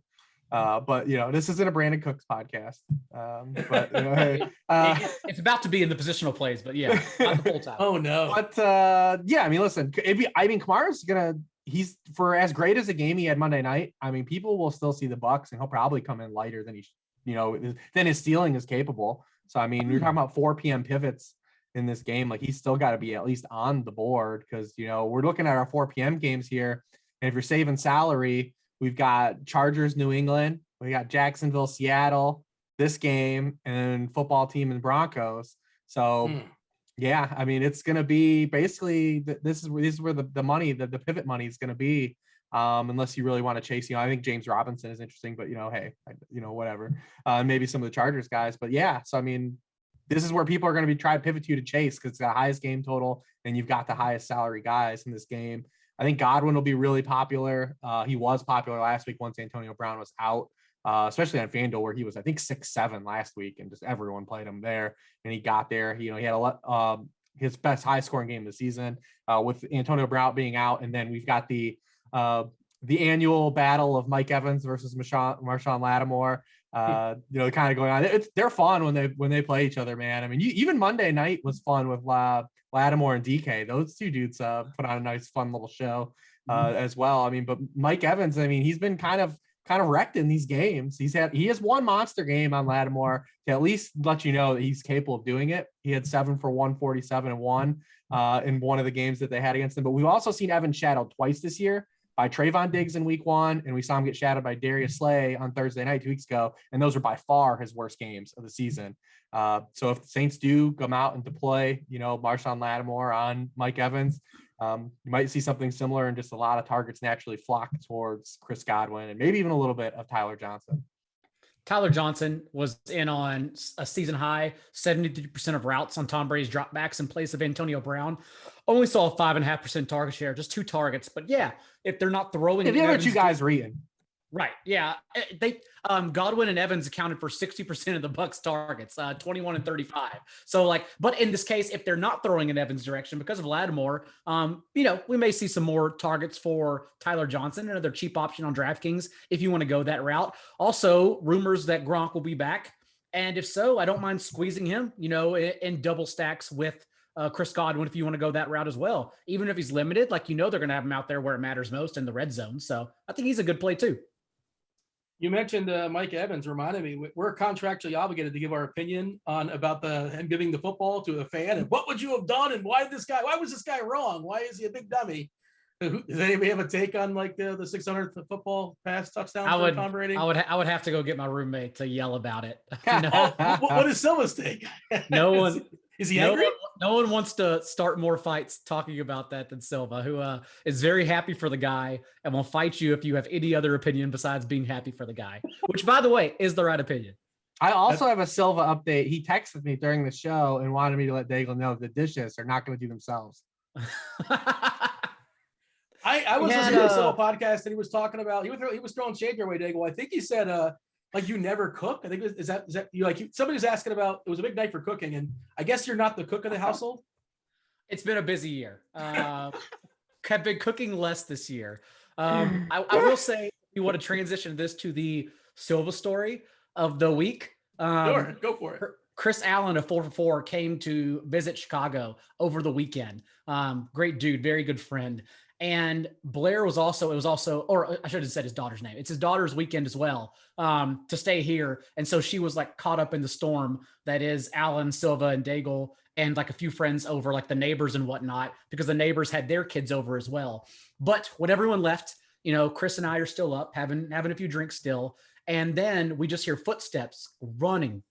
But this isn't a Brandon Cooks podcast. But hey, it's about to be in the positional plays, but yeah, not the full time. Oh no. But yeah, I mean, listen, Kamara's he's for as great as a game he had Monday night. I mean, people will still see the Bucks, and he'll probably come in lighter than than his ceiling is capable. So, I mean, you're talking about 4 p.m. pivots in this game. Like, he's still got to be at least on the board because, we're looking at our 4 p.m. games here. And if you're saving salary, we've got Chargers, New England. We got Jacksonville, Seattle, this game, and football team and Broncos. So, yeah, I mean, it's going to be basically this is where the money, the pivot money is going to be. Unless you really want to chase, I think James Robinson is interesting, but hey, whatever. Maybe some of the Chargers guys, but yeah. So I mean, this is where people are going to be trying to pivot to chase because it's the highest game total, and you've got the highest salary guys in this game. I think Godwin will be really popular. He was popular last week once Antonio Brown was out, especially on FanDuel where he was I think 6-7 last week, and just everyone played him there, and he got there. He had a lot. His best high scoring game of the season with Antonio Brown being out, and then we've got the annual battle of Mike Evans versus Marshawn Lattimore, kind of going on. They're fun when they play each other, man. I mean, even Monday night was fun with Lattimore and DK. Those two dudes put on a nice, fun little show as well. I mean, but Mike Evans, I mean, he's been kind of wrecked in these games. He has one monster game on Lattimore to at least let you know that he's capable of doing it. He had 7 for 147 and 1 in one of the games that they had against him. But we've also seen Evans shadowed twice this year by Trayvon Diggs in week 1, and we saw him get shadowed by Darius Slay on Thursday night 2 weeks ago, and those are by far his worst games of the season. So if the Saints do come out and deploy, Marshawn Lattimore on Mike Evans, you might see something similar, and just a lot of targets naturally flock towards Chris Godwin and maybe even a little bit of Tyler Johnson. Tyler Johnson was in on a season high 73% of routes on Tom Brady's dropbacks in place of Antonio Brown. Only saw a 5.5% target share, just 2 targets. But yeah, if they're not throwing, the other 2 guys are eating. Right. Yeah. They Godwin and Evans accounted for 60% of the Bucks targets, 21 and 35. So but in this case, if they're not throwing in Evans' direction because of Lattimore, we may see some more targets for Tyler Johnson, another cheap option on DraftKings if you want to go that route. Also, rumors that Gronk will be back. And if so, I don't mind squeezing him, in double stacks with Chris Godwin if you want to go that route as well. Even if he's limited, they're going to have him out there where it matters most in the red zone. So I think he's a good play too. You mentioned Mike Evans. Reminded me, we're contractually obligated to give our opinion about him giving the football to a fan. And what would you have done? And why was this guy wrong? Why is he a big dummy? Does anybody have a take on the 600th football pass touchdown for Tom Brady? I would have to go get my roommate to yell about it. What is Silva's take? No one. Is he angry? No one wants to start more fights talking about that than Silva, who is very happy for the guy and will fight you if you have any other opinion besides being happy for the guy, which, by the way, is the right opinion. I also have a Silva update. He texted me during the show and wanted me to let Daigle know the dishes are not going to do themselves. I was listening to a Silva podcast and he was talking about he was throwing shade your way, Daigle. I think he said you never cook. I think is that you somebody was asking about, it was a big night for cooking, and I guess you're not the cook of the household. It's been a busy year. Have been cooking less this year. I will say, if you want to transition this to the Silva story of the week. Sure, go for it. Chris Allen of 4for4 came to visit Chicago over the weekend. Great dude, very good friend. And Blair was also, or I should have said his daughter's name. It's his daughter's weekend as well, to stay here. And so she was like caught up in the storm that is Alan, Silva, and Daigle, and like a few friends over, like the neighbors and whatnot, because the neighbors had their kids over as well. But when everyone left, Chris and I are still up having a few drinks still. And then we just hear footsteps running,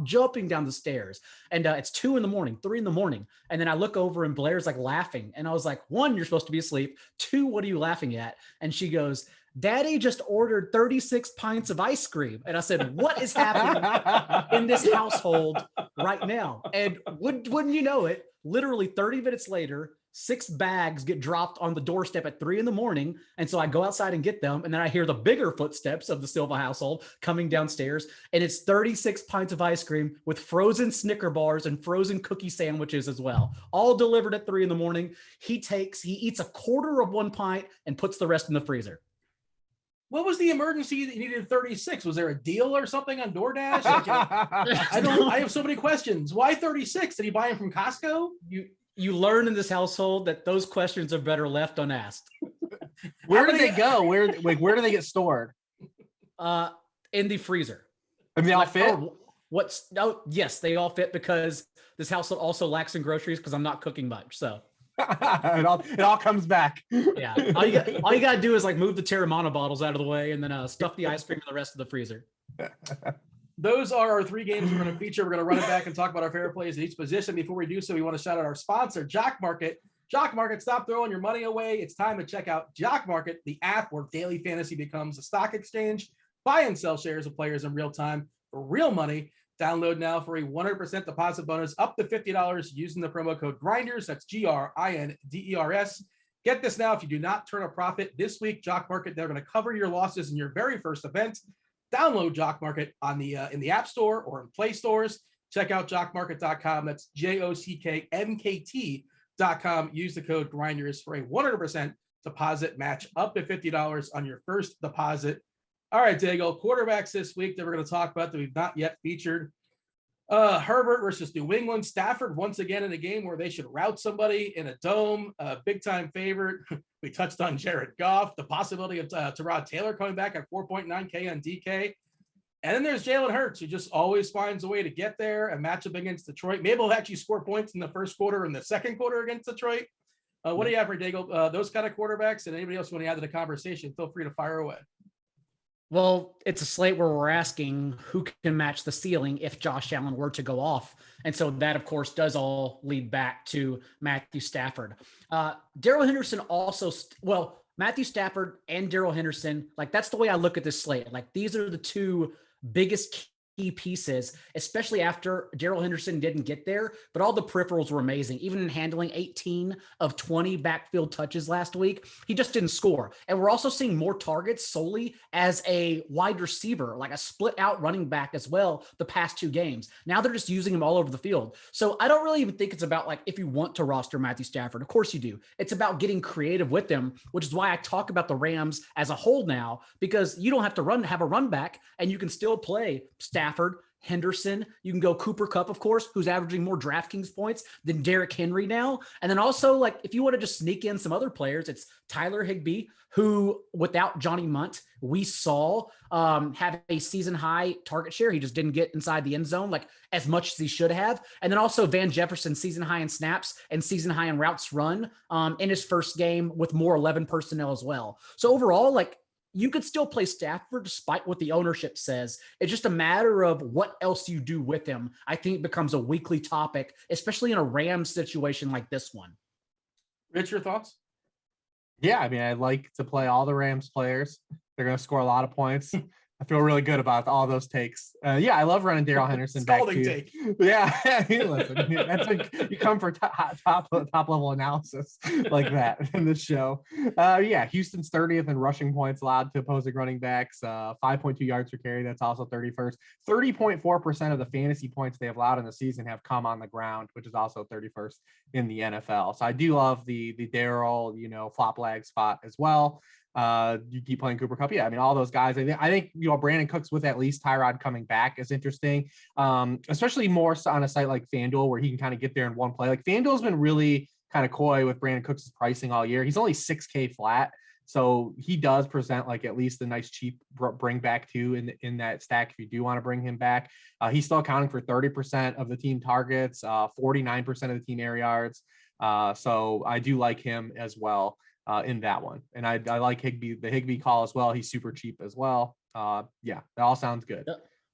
jumping down the stairs. And it's 2 a.m, 3 a.m. And then I look over and Blair's like laughing. And I was like, 1, you're supposed to be asleep. 2, what are you laughing at? And she goes, Daddy just ordered 36 pints of ice cream. And I said, what is happening in this household right now? And wouldn't you know it, literally 30 minutes later, 6 bags get dropped on the doorstep at 3 a.m. And so I go outside and get them. And then I hear the bigger footsteps of the Silva household coming downstairs. And it's 36 pints of ice cream with frozen Snicker bars and frozen cookie sandwiches as well, all delivered at 3 a.m. He eats a quarter of 1 pint and puts the rest in the freezer. What was the emergency that you needed 36? Was there a deal or something on DoorDash? I have so many questions. Why 36? Did he buy them from Costco? You learn in this household that those questions are better left unasked. Where do they go? Where do they get stored? In the freezer. I mean, they all fit? Yes, they all fit because this household also lacks in groceries because I'm not cooking much. So it all comes back. Yeah. All you got to do is like move the Terramana bottles out of the way and then stuff the ice cream in the rest of the freezer. Those are our 3 games we're going to feature. We're going to run it back and talk about our favorite plays at each position. Before we do so, we want to shout out our sponsor, Jock Market. Jock Market, stop throwing your money away. It's time to check out Jock Market, the app where daily fantasy becomes a stock exchange. Buy and sell shares of players in real time for real money. Download now for a 100% deposit bonus up to $50 using the promo code GRINDERS. That's GRINDERS. Get this now. If you do not turn a profit this week, Jock Market, they're going to cover your losses in your very first event. Download Jock Market on the in the App Store or in Play Stores. Check out jockmarket.com. That's JOCKMKT.com. Use the code GRINDERS for a 100% deposit match up to $50 on your first deposit. All right, Daigle, quarterbacks this week that we're going to talk about that we've not yet featured. Herbert versus New England. Stafford once again in a game where they should route somebody in a dome. Big time favorite. We touched on Jared Goff, the possibility of Tyrod Taylor coming back at 4.9K on DK. And then there's Jalen Hurts, who just always finds a way to get there. A matchup against Detroit. Maybe he'll actually score points in the first quarter and the second quarter against Detroit. What do you have for Daigle? Those kind of quarterbacks, and anybody else want to add to the conversation, feel free to fire away. Well, it's a slate where we're asking who can match the ceiling if Josh Allen were to go off. And so that, of course, does all lead back to Matthew Stafford. Darrell Henderson also, Matthew Stafford and Darrell Henderson, like that's the way I look at this slate. Like these are the 2 biggest key pieces, especially after Darrell Henderson didn't get there, but all the peripherals were amazing. Even in handling 18 of 20 backfield touches last week, he just didn't score. And we're also seeing more targets solely as a wide receiver, like a split out running back as well the past 2 games. Now they're just using him all over the field. So I don't really even think it's about like if you want to roster Matthew Stafford, of course you do. It's about getting creative with them, which is why I talk about the Rams as a whole now, because you don't have to have a run back and you can still play Stafford, Henderson. You can go Cooper Kupp, of course, who's averaging more DraftKings points than Derrick Henry now. And then also, like, if you want to just sneak in some other players, it's Tyler Higbee, who without Johnny Munt, we saw have a season high target share. He just didn't get inside the end zone like as much as he should have. And then also Van Jefferson, season high in snaps and season high in routes run in his first game with more 11 personnel as well. So overall, like, you could still play Stafford despite what the ownership says. It's just a matter of what else you do with him. I think it becomes a weekly topic, especially in a Rams situation like this one. Rich, your thoughts? Yeah, I mean, I like to play all the Rams players. They're going to score a lot of points. I feel really good about all those takes. Yeah, I love running Darrell Henderson back too. Take. Yeah, listen, that's like you come for top level analysis like that in this show. Yeah, Houston's 30th in rushing points allowed to opposing running backs. 5.2 yards per carry. That's also 31st. 30.4% of the fantasy points they have allowed in the season have come on the ground, which is also 31st in the NFL. So I do love the Darrell, flop lag spot as well. You keep playing Cooper Kupp. Yeah, I mean, all those guys. I think Brandon Cooks with at least Tyrod coming back is interesting, especially more on a site like FanDuel where he can kind of get there in one play. Like FanDuel's been really kind of coy with Brandon Cooks' pricing all year. He's only 6K flat. So he does present like at least a nice cheap bring back too in that stack if you do want to bring him back. He's still accounting for 30% of the team targets, 49% of the team air yards. So I do like him as well in that one. And I like the Higbee call as well. He's super cheap as well. Yeah, that all sounds good.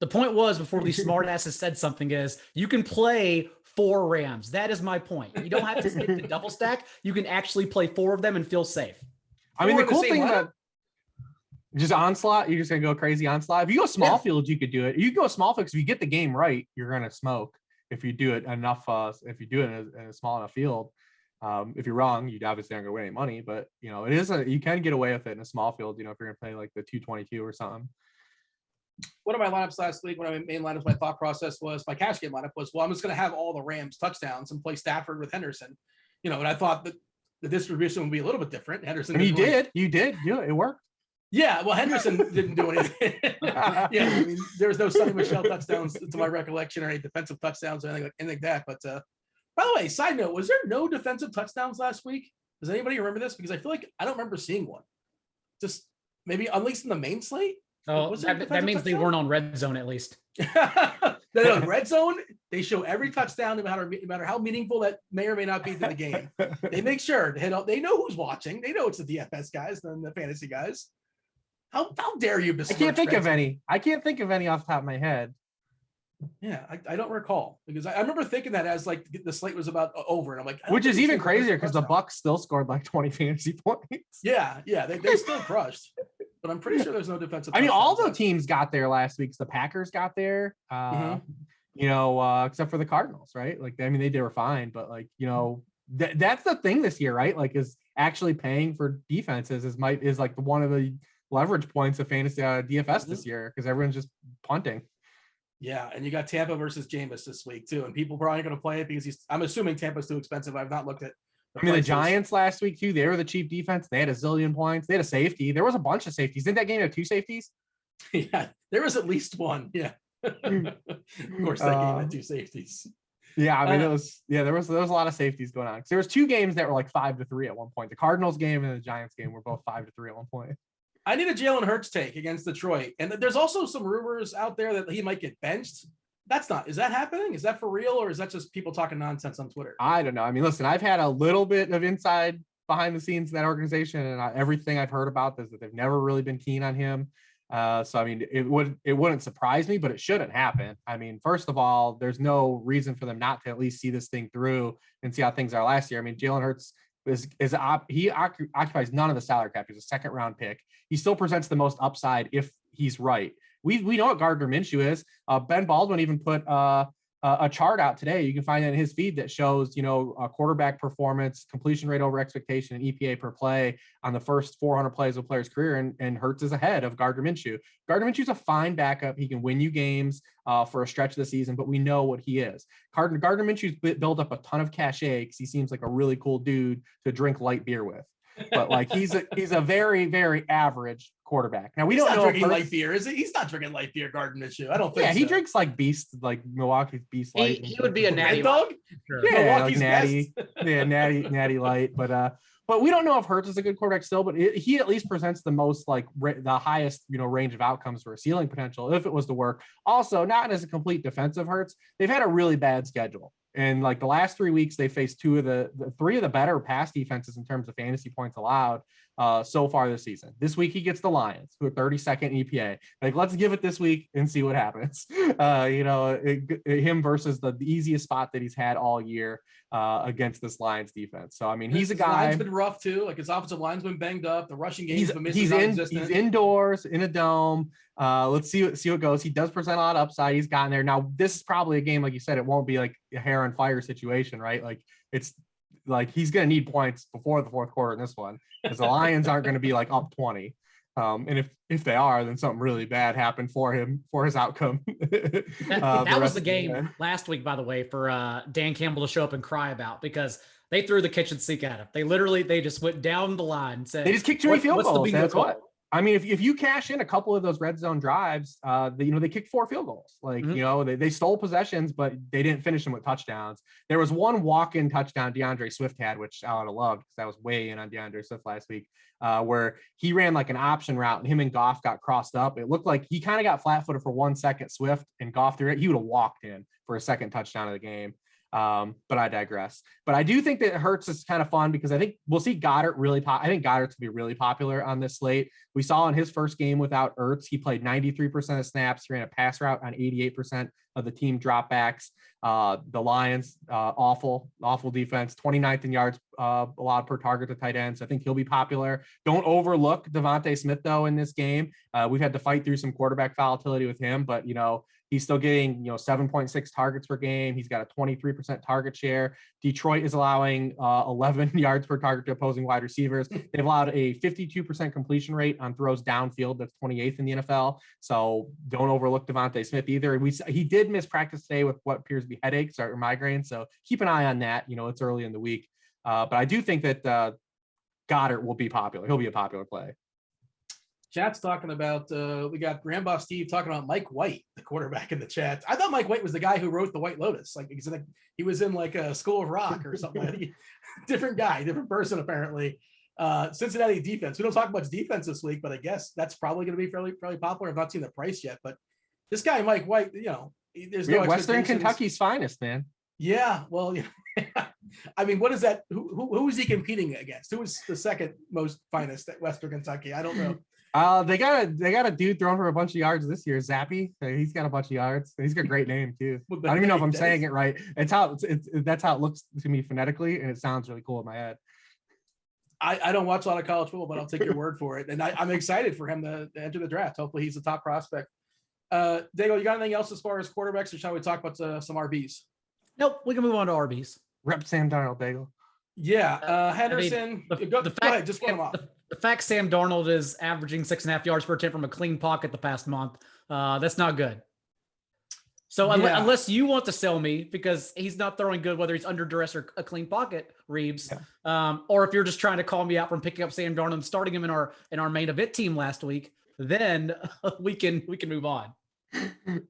The point was, before these smartasses said something, is you can play 4 Rams. That is my point. You don't have to stick to double stack. You can actually play 4 of them and feel safe. I mean, the cool thing about just onslaught, you're just gonna go crazy onslaught. If you go small field, you could do it. You go small field, if you get the game right, you're gonna smoke. If you do it enough, if you do it in a small enough field, if you're wrong, you obviously aren't gonna win any money. But it is you can get away with it in a small field. If you're gonna play like the 222 or something. One of my lineups last week, one of my main lineups, my thought process was my cash game lineup was, well, I'm just gonna have all the Rams touchdowns and play Stafford with Henderson. And I thought that the distribution would be a little bit different. Henderson. And you did do it. It worked. Yeah. Well, Henderson didn't do anything. Yeah. I mean, there was no Sonny Michel touchdowns to my recollection or any defensive touchdowns or anything like that. But by the way, side note, was there no defensive touchdowns last week? Does anybody remember this? Because I feel like I don't remember seeing one. Just maybe at least in the main slate. Oh, that means they weren't on red zone at least. No, red zone, they show every touchdown, no matter how meaningful that may or may not be to the game. They make sure to hit up. They know who's watching. They know it's the DFS guys and the fantasy guys. How dare you? I can't think of any. I can't think of any off the top of my head. Yeah, I don't recall, because I remember thinking that as like the slate was about over, and I'm like, which is even crazier because the Bucs still scored like 20 fantasy points. Yeah, they still crushed. But I'm pretty sure there's no defensive. I mean, all the teams got there last week. The Packers got there, except for the Cardinals, right? Like, I mean, they were fine, but like, that's the thing this year, right? Like, is actually paying for defenses is like one of the leverage points of fantasy DFS this year, because everyone's just punting. Yeah, and you got Tampa versus Jameis this week too, and people probably going to play it because I'm assuming Tampa's too expensive. I've not looked at. The Giants last week too. They were the cheap defense. They had a zillion points. They had a safety. There was a bunch of safeties. Didn't that game have 2 safeties? Yeah, there was at least one. Yeah, of course that game had 2 safeties. Yeah, I mean there was a lot of safeties going on. There was 2 games that were like 5-3 at one point. The Cardinals game and the Giants game were both 5-3 at one point. I need a Jalen Hurts take against Detroit, and there's also some rumors out there that he might get benched. Is that happening? Is that for real, or is that just people talking nonsense on Twitter? I don't know. I mean, listen, I've had a little bit of inside behind the scenes in that organization, and everything I've heard about is that they've never really been keen on him. So I mean, it wouldn't surprise me, but it shouldn't happen. I mean, first of all, there's no reason for them not to at least see this thing through and see how things are last year. I mean, Jalen Hurts he occupies none of the salary cap. He's a 2nd round pick. He still presents the most upside if he's right. We know what Gardner Minshew is. Ben Baldwin even put a chart out today. You can find it in his feed that shows, a quarterback performance, completion rate over expectation, and EPA per play on the first 400 plays of a player's career. And Hurts is ahead of Gardner Minshew. Gardner Minshew's a fine backup. He can win you games for a stretch of the season, but we know what he is. Gardner Minshew's built up a ton of cachet because he seems like a really cool dude to drink light beer with. But like he's a very, very average quarterback. Now he's don't know drinking light beer, is it? He's not drinking light beer, Gardner Minshew. I don't think. Yeah, he drinks like Beast, like Milwaukee's Beast Light. He would be a natty dog. Sure. Yeah, like natty, natty light. But we don't know if Hurts is a good quarterback still. But he at least presents the most the highest range of outcomes for a ceiling potential if it was to work. Also, not as a complete defensive Hurts. They've had a really bad schedule. And like the last 3 weeks, they faced 3 of the better pass defenses in terms of fantasy points allowed so far this season. This week he gets the Lions, who are 32nd EPA. Like, let's give it this week and see what happens. Him versus the easiest spot that he's had all year against this Lions defense. So I mean, he's a guy. Line's been rough too. Like his offensive line's been banged up. The rushing game's been missing. He's indoors in a dome. Let's see what goes. He does present a lot of upside. He's gotten there. Now, this is probably a game, like you said, it won't be like a hair on fire situation, right? Like it's like he's going to need points before the 4th quarter in this one, because the Lions aren't going to be like up 20. And if they are, then something really bad happened for him, for his outcome. That was the game last week, by the way, for Dan Campbell to show up and cry about, because they threw the kitchen sink at him. They just went down the line and said, they just kicked too many field goals. That's what. I mean, if you cash in a couple of those red zone drives, they kicked 4 field goals. Like, they stole possessions, but they didn't finish them with touchdowns. There was one walk-in touchdown DeAndre Swift had, which I would have loved because I was way in on DeAndre Swift last week, where he ran like an option route and him and Goff got crossed up. It looked like he kind of got flat-footed for 1 second, Swift, and Goff threw it. He would have walked in for a second touchdown of the game. But I digress. But I do think that Hurts is kind of fun because I think we'll see Goddard I think Goddard's to be really popular on this slate. We saw in his first game without Ertz, he played 93% of snaps. He ran a pass route on 88% of the team dropbacks. The Lions, awful defense, 29th in yards allowed per target to tight ends. I think he'll be popular. Don't overlook Devontae Smith though in this game. We've had to fight through some quarterback volatility with him, but he's still getting 7.6 targets per game. He's got a 23% target share. Detroit is allowing 11 yards per target to opposing wide receivers. They've allowed a 52% completion rate on throws downfield. That's 28th in the NFL. So don't overlook Devontae Smith either. He did miss practice today with what appears to be headaches or migraines. So keep an eye on that. It's early in the week. But I do think that Goddard will be popular. He'll be a popular play. Chat's talking about, we got Grandpa Steve talking about Mike White, the quarterback in the chat. I thought Mike White was the guy who wrote The White Lotus. Like, he was in like a School of Rock or something. Different guy, different person, apparently. Cincinnati defense. We don't talk much defense this week, but I guess that's probably going to be fairly popular. I've not seen the price yet, but this guy, Mike White, there's no Western Kentucky's finest, man. Yeah. Well, I mean, what is that? Who is he competing against? Who is the second most finest at Western Kentucky? I don't know. They got a dude throwing for a bunch of yards this year. Zappy. He's got a bunch of yards. He's got a great name too. I don't even know if I'm saying it right. That's how it looks to me phonetically, and it sounds really cool in my head. I don't watch a lot of college football, but I'll take your word for it. And I'm excited for him to enter the draft. Hopefully he's a top prospect. Daigle, you got anything else as far as quarterbacks, or shall we talk about some RBs? Nope, we can move on to RBs. Rep Sam Darnold, Daigle. Yeah, Henderson. Go ahead, just run them off. The fact Sam Darnold is averaging 6.5 yards per attempt from a clean pocket the past month, that's not good. So unless you want to sell me because he's not throwing good, whether he's under duress or a clean pocket, Reeves, or if you're just trying to call me out from picking up Sam Darnold and starting him in our main event team last week, then we can move on.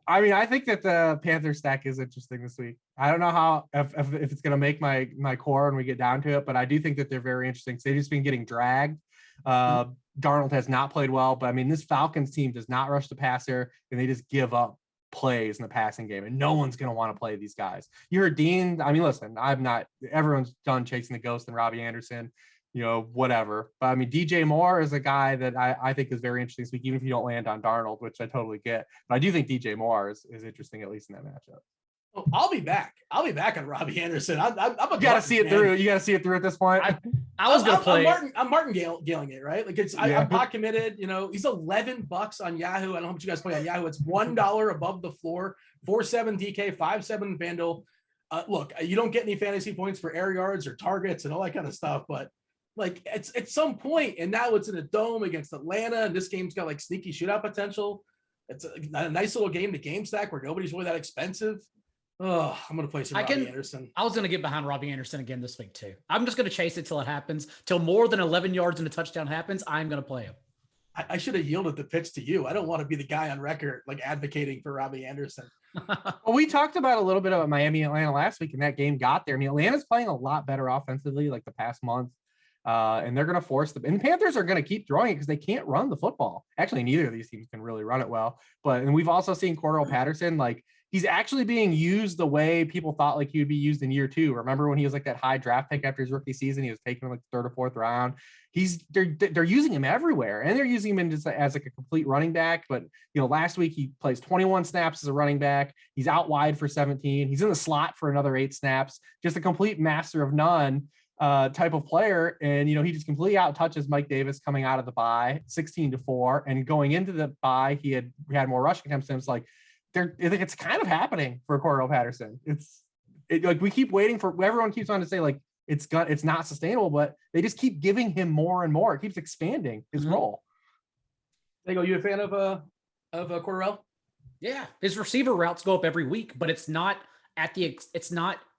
I mean, I think that the Panther stack is interesting this week. I don't know how if it's going to make my core when we get down to it, but I do think that they're very interesting. They've just been getting dragged. Darnold has not played well, but I mean, this Falcons team does not rush the passer, and they just give up plays in the passing game, and no one's going to want to play these guys. You heard Dean. I mean, listen, everyone's done chasing the ghost and Robbie Anderson, whatever. But I mean, DJ Moore is a guy that I think is very interesting this week, even if you don't land on Darnold, which I totally get. But I do think DJ Moore is interesting, at least in that matchup. Oh, I'll be back on Robbie Anderson. I'm you got to see it through. You got to see it through at this point. I was going to play. I'm martingaling it, right? Like I'm pot committed. He's $11 on Yahoo. I don't know how much you guys play on Yahoo. It's $1 above the floor. 4.7 DK, 5.7 FanDuel. Look, you don't get any fantasy points for air yards or targets and all that kind of stuff, but like it's at some point, and now it's in a dome against Atlanta, and this game's got like sneaky shootout potential. It's a nice little game to game stack where nobody's really that expensive. Oh, I'm going to play some Robbie Anderson. I was going to get behind Robbie Anderson again this week too. I'm just going to chase it till it happens. Till more than 11 yards and a touchdown happens, I'm going to play him. I should have yielded the pitch to you. I don't want to be the guy on record like advocating for Robbie Anderson. Well, we talked about a little bit about Miami Atlanta last week, and that game got there. I mean, Atlanta's playing a lot better offensively like the past month. And they're going to force them. And the Panthers are going to keep throwing it because they can't run the football. Actually, neither of these teams can really run it well. And we've also seen Cordell Patterson, like he's actually being used the way people thought like he would be used in year 2. Remember when he was like that high draft pick after his rookie season? He was taken in like the 3rd or 4th round. They're using him everywhere, and they're using him just as like a complete running back. But last week he plays 21 snaps as a running back. He's out wide for 17. He's in the slot for another 8 snaps. Just a complete master of none type of player. And he just completely out touches Mike Davis coming out of the bye 16-4, and going into the bye he had more rushing attempts. And it's like it's kind of happening for Cordell Patterson. Like we keep waiting for, everyone keeps on to say like it's not sustainable, but they just keep giving him more and more. It keeps expanding his role. There you go. You a fan of Cordell? Yeah, his receiver routes go up every week, but it's not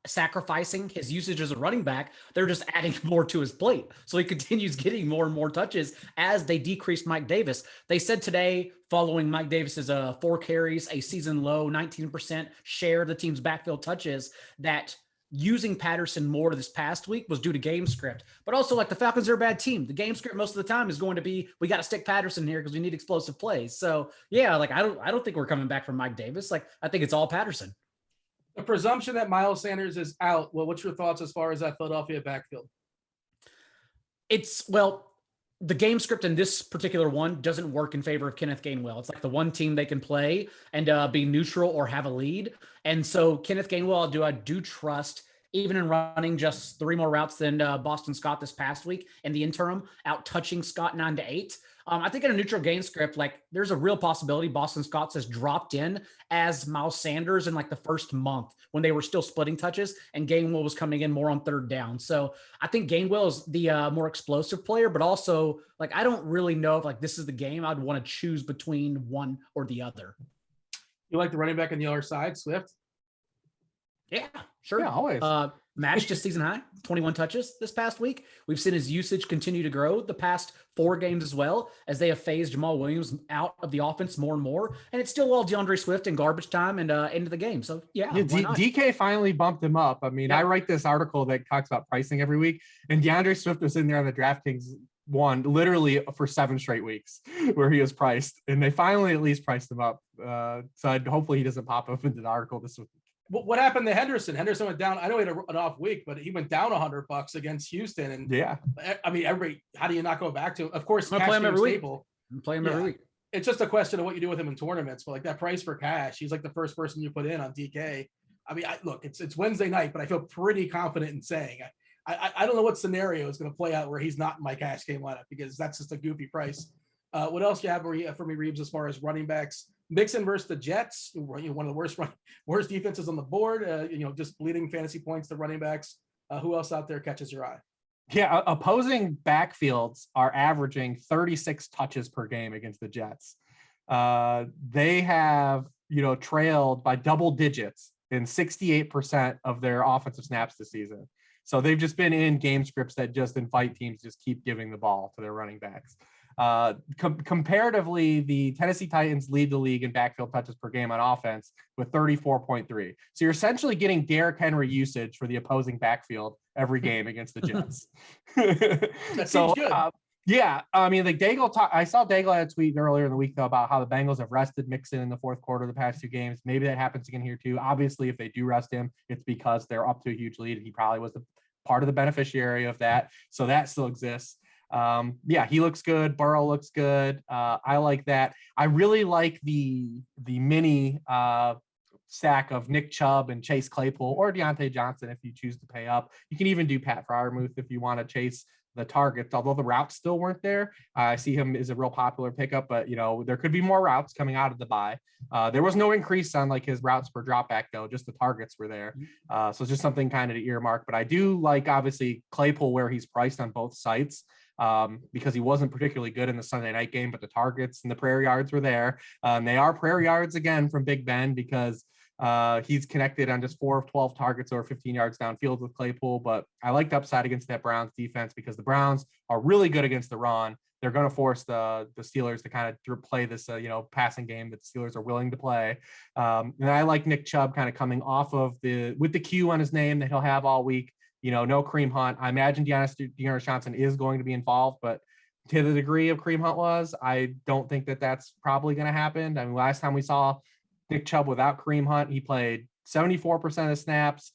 sacrificing his usage as a running back. They're just adding more to his plate. So he continues getting more and more touches as they decrease Mike Davis. They said today, following Mike Davis's 4 carries, a season low 19% share of the team's backfield touches, that using Patterson more this past week was due to game script. But also, like, the Falcons are a bad team. The game script most of the time is going to be, we got to stick Patterson here because we need explosive plays. So yeah, like, I don't think we're coming back from Mike Davis. Like, I think it's all Patterson. The presumption that Miles Sanders is out. Well, what's your thoughts as far as that Philadelphia backfield? The game script in this particular one doesn't work in favor of Kenneth Gainwell. It's like the one team they can play and be neutral or have a lead. And so Kenneth Gainwell, I do trust, even in running just 3 more routes than Boston Scott this past week in the interim, out touching Scott 9-8. I think in a neutral game script, like, there's a real possibility Boston Scott has dropped in as Miles Sanders in like the first month when they were still splitting touches and Gainwell was coming in more on 3rd down. So I think Gainwell is the more explosive player, but also, like, I don't really know if, like, this is the game I'd want to choose between one or the other. You like the running back on the other side, Swift? Yeah, sure. Yeah, always. Matched his season high, 21 touches this past week. We've seen his usage continue to grow the past 4 games as well, as they have phased Jamal Williams out of the offense more and more. And it's still all DeAndre Swift in garbage time and into the game. So yeah, DK finally bumped him up. I mean, I write this article that talks about pricing every week, and DeAndre Swift was in there on the DraftKings one literally for 7 straight weeks where he was priced, and they finally at least priced him up. So hopefully he doesn't pop up into the article this week. What happened to Henderson? Henderson went down. I know he had an off week, but he went down $100 against Houston. And yeah, I mean, how do you not go back to him? Of course, I'm play him every week. Play him every week. It's just a question of what you do with him in tournaments. But like that price for cash, he's like the first person you put in on DK. I mean, look, it's Wednesday night, but I feel pretty confident in saying I don't know what scenario is going to play out where he's not in my cash game lineup, because that's just a goofy price. What else you have for me, Reeves, as far as running backs? Mixon versus the Jets, one of the worst defenses on the board, just bleeding fantasy points to running backs. Who else out there catches your eye? Yeah, opposing backfields are averaging 36 touches per game against the Jets. They have, trailed by double digits in 68% of their offensive snaps this season. So they've just been in game scripts that just invite teams to just keep giving the ball to their running backs. Comparatively, the Tennessee Titans lead the league in backfield touches per game on offense with 34.3. So you're essentially getting Derrick Henry usage for the opposing backfield every game against the Jets. That seems good. Yeah, I mean, like I saw Daigle had a tweet earlier in the week, though, about how the Bengals have rested Mixon in the 4th quarter of the past 2 games. Maybe that happens again here too. Obviously, if they do rest him, it's because they're up to a huge lead. He probably was part of the beneficiary of that. So that still exists. He looks good. Burrow looks good. I like that. I really like the mini stack of Nick Chubb and Chase Claypool or Deontay Johnson if you choose to pay up. You can even do Pat Freiermuth if you want to chase the targets, although the routes still weren't there. I see him as a real popular pickup, but there could be more routes coming out of the bye. There was no increase on like his routes per drop back though, just the targets were there. So it's just something kind of to earmark, but I do like obviously Claypool where he's priced on both sites. Because he wasn't particularly good in the Sunday night game, but the targets and the prayer yards were there. They are prayer yards again from Big Ben because he's connected on just 4 of 12 targets or 15 yards downfield with Claypool. But I like the upside against that Browns defense because the Browns are really good against the run. They're going to force the Steelers to kind of play this, passing game that the Steelers are willing to play. And I like Nick Chubb kind of coming off of with the Q on his name that he'll have all week. No Kareem Hunt. I imagine Dearness Johnson is going to be involved, but to the degree of Kareem Hunt was, I don't think that that's probably going to happen. I mean, last time we saw Nick Chubb without Kareem Hunt, he played 74% of snaps.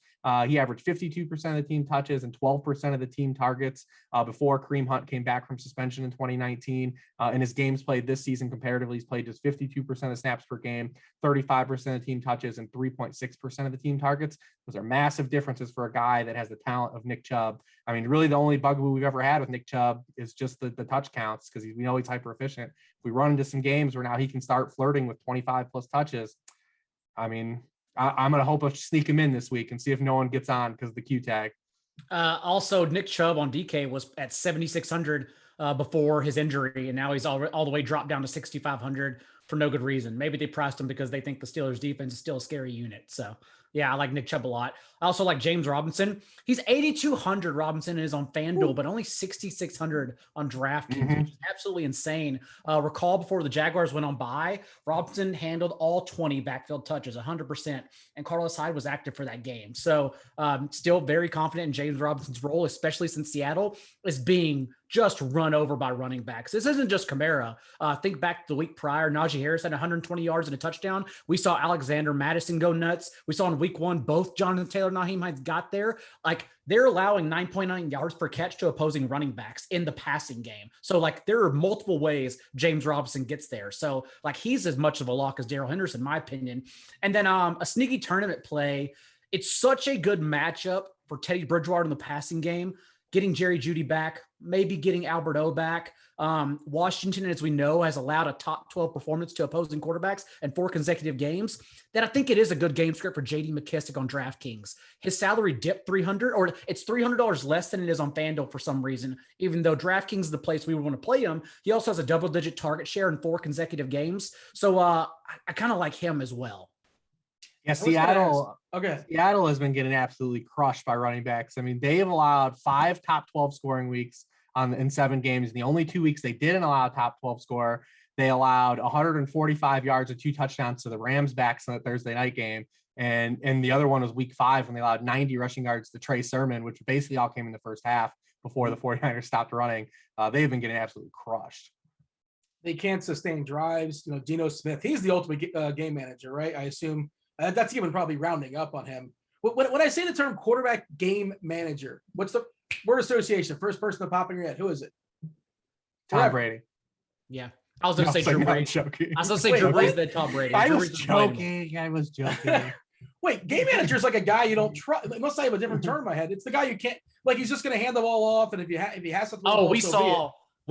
He averaged 52% of the team touches and 12% of the team targets before Kareem Hunt came back from suspension in 2019. In his games played this season comparatively, he's played just 52% of snaps per game, 35% of team touches, and 3.6% of the team targets. Those are massive differences for a guy that has the talent of Nick Chubb. I mean, really the only bugaboo we've ever had with Nick Chubb is just the touch counts because we know he's hyper efficient. If we run into some games where now he can start flirting with 25 plus touches, I mean, I'm going to hope to sneak him in this week and see if no one gets on because of the Q tag. Also, Nick Chubb on DK was at 7,600 before his injury, and now he's all the way dropped down to 6,500 for no good reason. Maybe they priced him because they think the Steelers defense is still a scary unit. So Yeah, I like Nick Chubb a lot. I also like James Robinson. He's 8,200. Robinson is on FanDuel, but only 6,600 on DraftKings, which is absolutely insane. Recall before the Jaguars went on bye, Robinson handled all 20 backfield touches, 100%, and Carlos Hyde was active for that game. So still very confident in James Robinson's role, especially since Seattle is being just run over by running backs. This isn't just Kamara. Think back to the week prior, Najee Harris had 120 yards and a touchdown. We saw Alexander Madison go nuts. We saw in week 1, both Jonathan Taylor and Naheem Hines got there. Like, they're allowing 9.9 yards per catch to opposing running backs in the passing game. So like, there are multiple ways James Robinson gets there. So like, he's as much of a lock as Darrell Henderson, in my opinion. And then a sneaky tournament play. It's such a good matchup for Teddy Bridgewater in the passing game. Getting Jerry Jeudy back, maybe getting Albert O back. Washington, as we know, has allowed a top 12 performance to opposing quarterbacks in 4 consecutive games. That I think it is a good game script for J.D. McKissic on DraftKings. His salary dipped $300, or it's $300 less than it is on FanDuel for some reason. Even though DraftKings is the place we would want to play him, he also has a double-digit target share in 4 consecutive games. So I kind of like him as well. Yeah, Seattle has been getting absolutely crushed by running backs. I mean, they have allowed 5 top 12 scoring weeks in 7 games. In the only 2 weeks they didn't allow a top 12 score, they allowed 145 yards and 2 touchdowns to the Rams backs in the Thursday night game. And the other one was week 5 when they allowed 90 rushing yards to Trey Sermon, which basically all came in the first half before the 49ers stopped running. They've been getting absolutely crushed. They can't sustain drives. You know, Geno Smith, he's the ultimate game manager, right? I assume. That's even probably rounding up on him. When I say the term quarterback game manager, what's the word association? First person to pop in your head. Who is it? Tom Brady. Yeah. I was going to say Drew Brees. I was going to say Drew Brees, then Tom Brady. I was joking. Wait, game manager is like a guy you don't trust. Unless I have a different term in my head. It's the guy you can't, like, he's just going to hand the ball off. And if he has something. Oh, we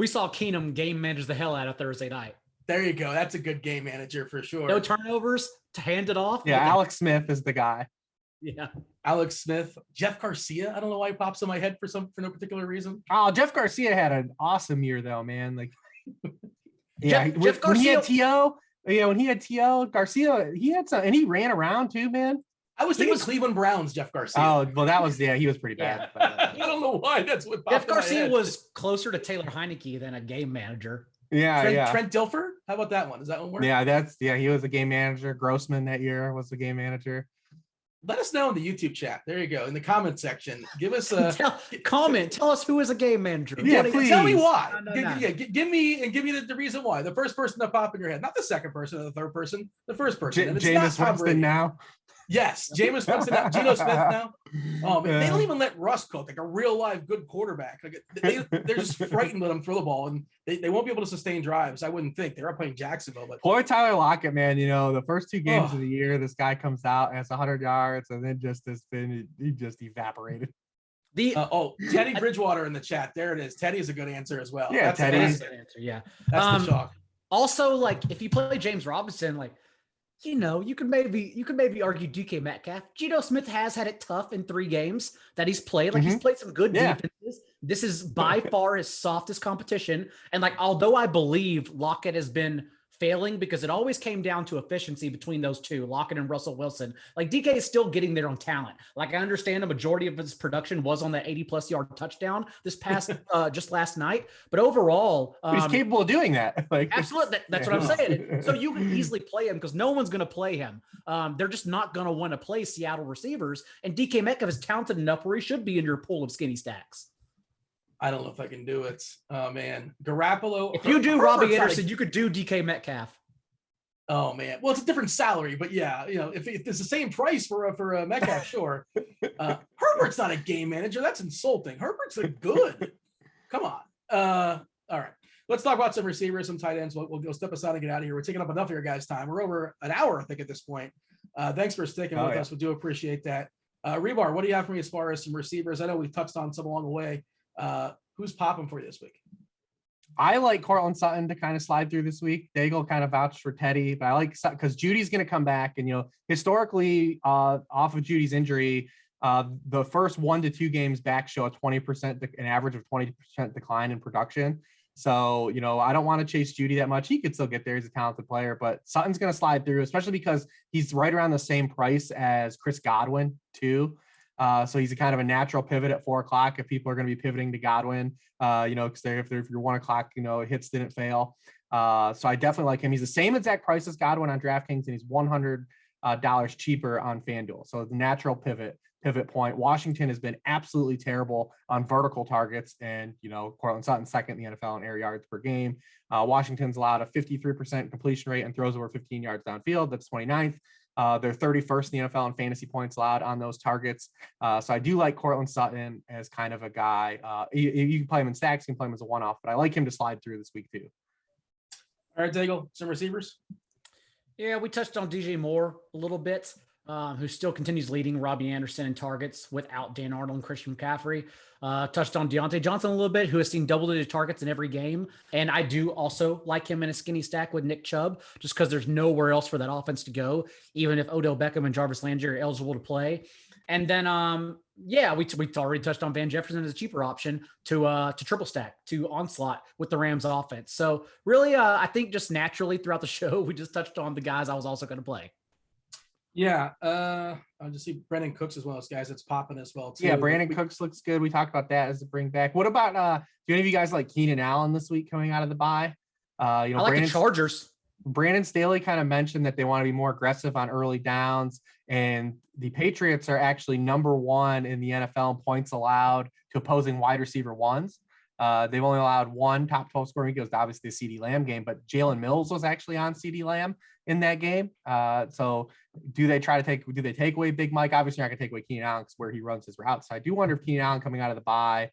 saw Keenum game manage the hell out of Thursday night. There you go. That's a good game manager for sure. No turnovers to hand it off. Yeah, Alex Smith is the guy. Yeah. Alex Smith, Jeff Garcia. I don't know why he pops in my head for no particular reason. Oh, Jeff Garcia had an awesome year though, man. Like, yeah, Jeff Garcia, when he had T.O., Garcia, he had some, and he ran around too, man. I was thinking Cleveland Browns, Jeff Garcia. Oh, well, he was pretty bad. I don't know why. That's what Jeff Garcia was closer to Taylor Heineke than a game manager. Yeah, Trent Dilfer. How about that one? Does that one work? Yeah, he was a game manager. Grossman that year was the game manager. Let us know in the YouTube chat. There you go. In the comment section, give us a comment. Tell us who is a game manager. Yeah, please. Tell me why. No. Give me the reason why. The first person to pop in your head, not the second person or the third person, the first person. Jameis Winston now. Yes, Jameis Winston now. Geno Smith now. Oh man, they don't even let Russ cook, like a real live good quarterback. Like they're just frightened to let him throw the ball, and they won't be able to sustain drives. I wouldn't think. They're up playing Jacksonville, but poor Tyler Lockett, man. You know, the first 2 games of the year, this guy comes out and it's 100 yards, and then he just evaporated. Teddy Bridgewater in the chat. There it is. Teddy is a good answer as well. Yeah, Teddy's a good answer. Yeah, that's the shock. Also, like if you play James Robinson, like, you know, you can maybe argue DK Metcalf. Geno Smith has had it tough in 3 games that he's played. Like he's played some good defenses. This is by far his softest competition. And like, although I believe Lockett has been failing because it always came down to efficiency between those two, Lockett and Russell Wilson. Like DK is still getting there on talent. Like I understand a majority of his production was on that 80+ yard touchdown this past just last night, but overall he's capable of doing that. Like absolutely, that's what I'm saying. So you can easily play him because no one's going to play him. They're just not going to want to play Seattle receivers, and DK Metcalf is talented enough where he should be in your pool of skinny stacks. I don't know if I can do it. Oh man, Garoppolo. If you do Robbie Anderson, you could do DK Metcalf. Oh man, well it's a different salary, but yeah, you know, if it's the same price for a Metcalf, sure. Herbert's not a game manager. That's insulting. Herbert's a good. Come on. All right, let's talk about some receivers, some tight ends. We'll go step aside and get out of here. We're taking up enough of your guys' time. We're over an hour, I think, at this point. Thanks for sticking with us. We do appreciate that. Hribar, what do you have for me as far as some receivers? I know we've touched on some along the way. Who's popping for you this week? I like Cortland Sutton to kind of slide through this week. Daigle kind of vouched for Teddy, but I like Sutton because Judy's going to come back. And, you know, historically off of Judy's injury, the first 1 to 2 games back show a 20%, an average of 20% decline in production. So, I don't want to chase Judy that much. He could still get there. He's a talented player, but Sutton's going to slide through, especially because he's right around the same price as Chris Godwin too. So he's a kind of a natural pivot at 4:00 if people are going to be pivoting to Godwin, because if your 1:00, hits didn't fail. So I definitely like him. He's the same exact price as Godwin on DraftKings, and he's $100 cheaper on FanDuel. So the natural pivot point. Washington has been absolutely terrible on vertical targets, and Cortland Sutton second in the NFL in air yards per game. Washington's allowed a 53% completion rate and throws over 15 yards downfield. That's 29th. They're 31st in the NFL in fantasy points allowed on those targets. So I do like Cortland Sutton as kind of a guy. You can play him in stacks, you can play him as a one-off, but I like him to slide through this week too. All right, Daigle, some receivers. Yeah, we touched on DJ Moore a little bit, who still continues leading Robbie Anderson in targets without Dan Arnold and Christian McCaffrey. Touched on Deontay Johnson a little bit, who has seen double-digit targets in every game. And I do also like him in a skinny stack with Nick Chubb, just because there's nowhere else for that offense to go, even if Odell Beckham and Jarvis Landry are eligible to play. And then, we already touched on Van Jefferson as a cheaper option to triple stack, to onslaught with the Rams offense. So really, I think just naturally throughout the show, we just touched on the guys I was also going to play. Yeah, I just see Brandon Cooks as one of those guys that's popping as well too. Yeah, Brandon Cooks looks good. We talked about that as a bring back. What about do any of you guys like Keenan Allen this week coming out of the bye? I like the Chargers. Brandon Staley kind of mentioned that they want to be more aggressive on early downs, and the Patriots are actually number 1 in the NFL in points allowed to opposing wide receiver ones. They've only allowed one top 12 scoring. It goes to obviously the CeeDee Lamb game, but Jalen Mills was actually on CeeDee Lamb in that game. So do they take away Big Mike? Obviously, you're not going to take away Keenan Allen because where he runs his routes. So I do wonder if Keenan Allen coming out of the bye,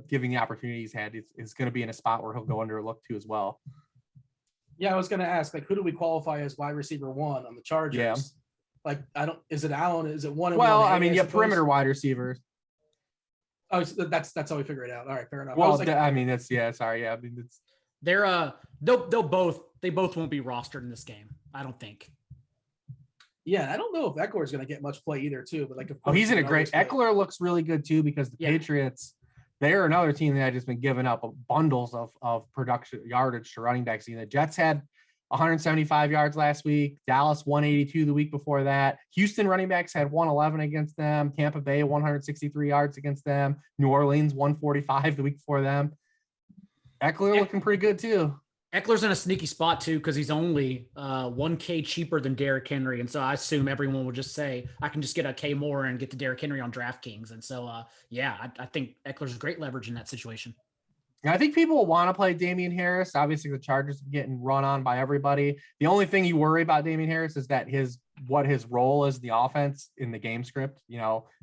giving the opportunity he's had, is going to be in a spot where he'll go under a look too as well. Yeah, I was going to ask, who do we qualify as wide receiver 1 on the Chargers? Yeah. Is it Allen? Is it one? Well, I mean, perimeter wide receivers. Oh, so that's how we figure it out. All right, fair enough. Well, sorry. Yeah, I mean, it's they'll both won't be rostered in this game. I don't think. Yeah, I don't know if Eckler is going to get much play either, too. But he's in a great. Eckler looks really good too, because the Patriots, they're another team that had just been giving up bundles of production yardage to running backs. The Jets had 175 yards last week. Dallas 182 the week before that. Houston running backs had 111 against them. Tampa Bay 163 yards against them. New Orleans 145 the week before them. Eckler looking pretty good too. Eckler's in a sneaky spot too, because he's only $1K cheaper than Derrick Henry, and so I assume everyone will just say I can just get a K more and get the Derrick Henry on DraftKings, and so I think Eckler's great leverage in that situation. And I think people will want to play Damian Harris. Obviously, the Chargers are getting run on by everybody. The only thing you worry about Damian Harris is that his role is in the offense in the game script.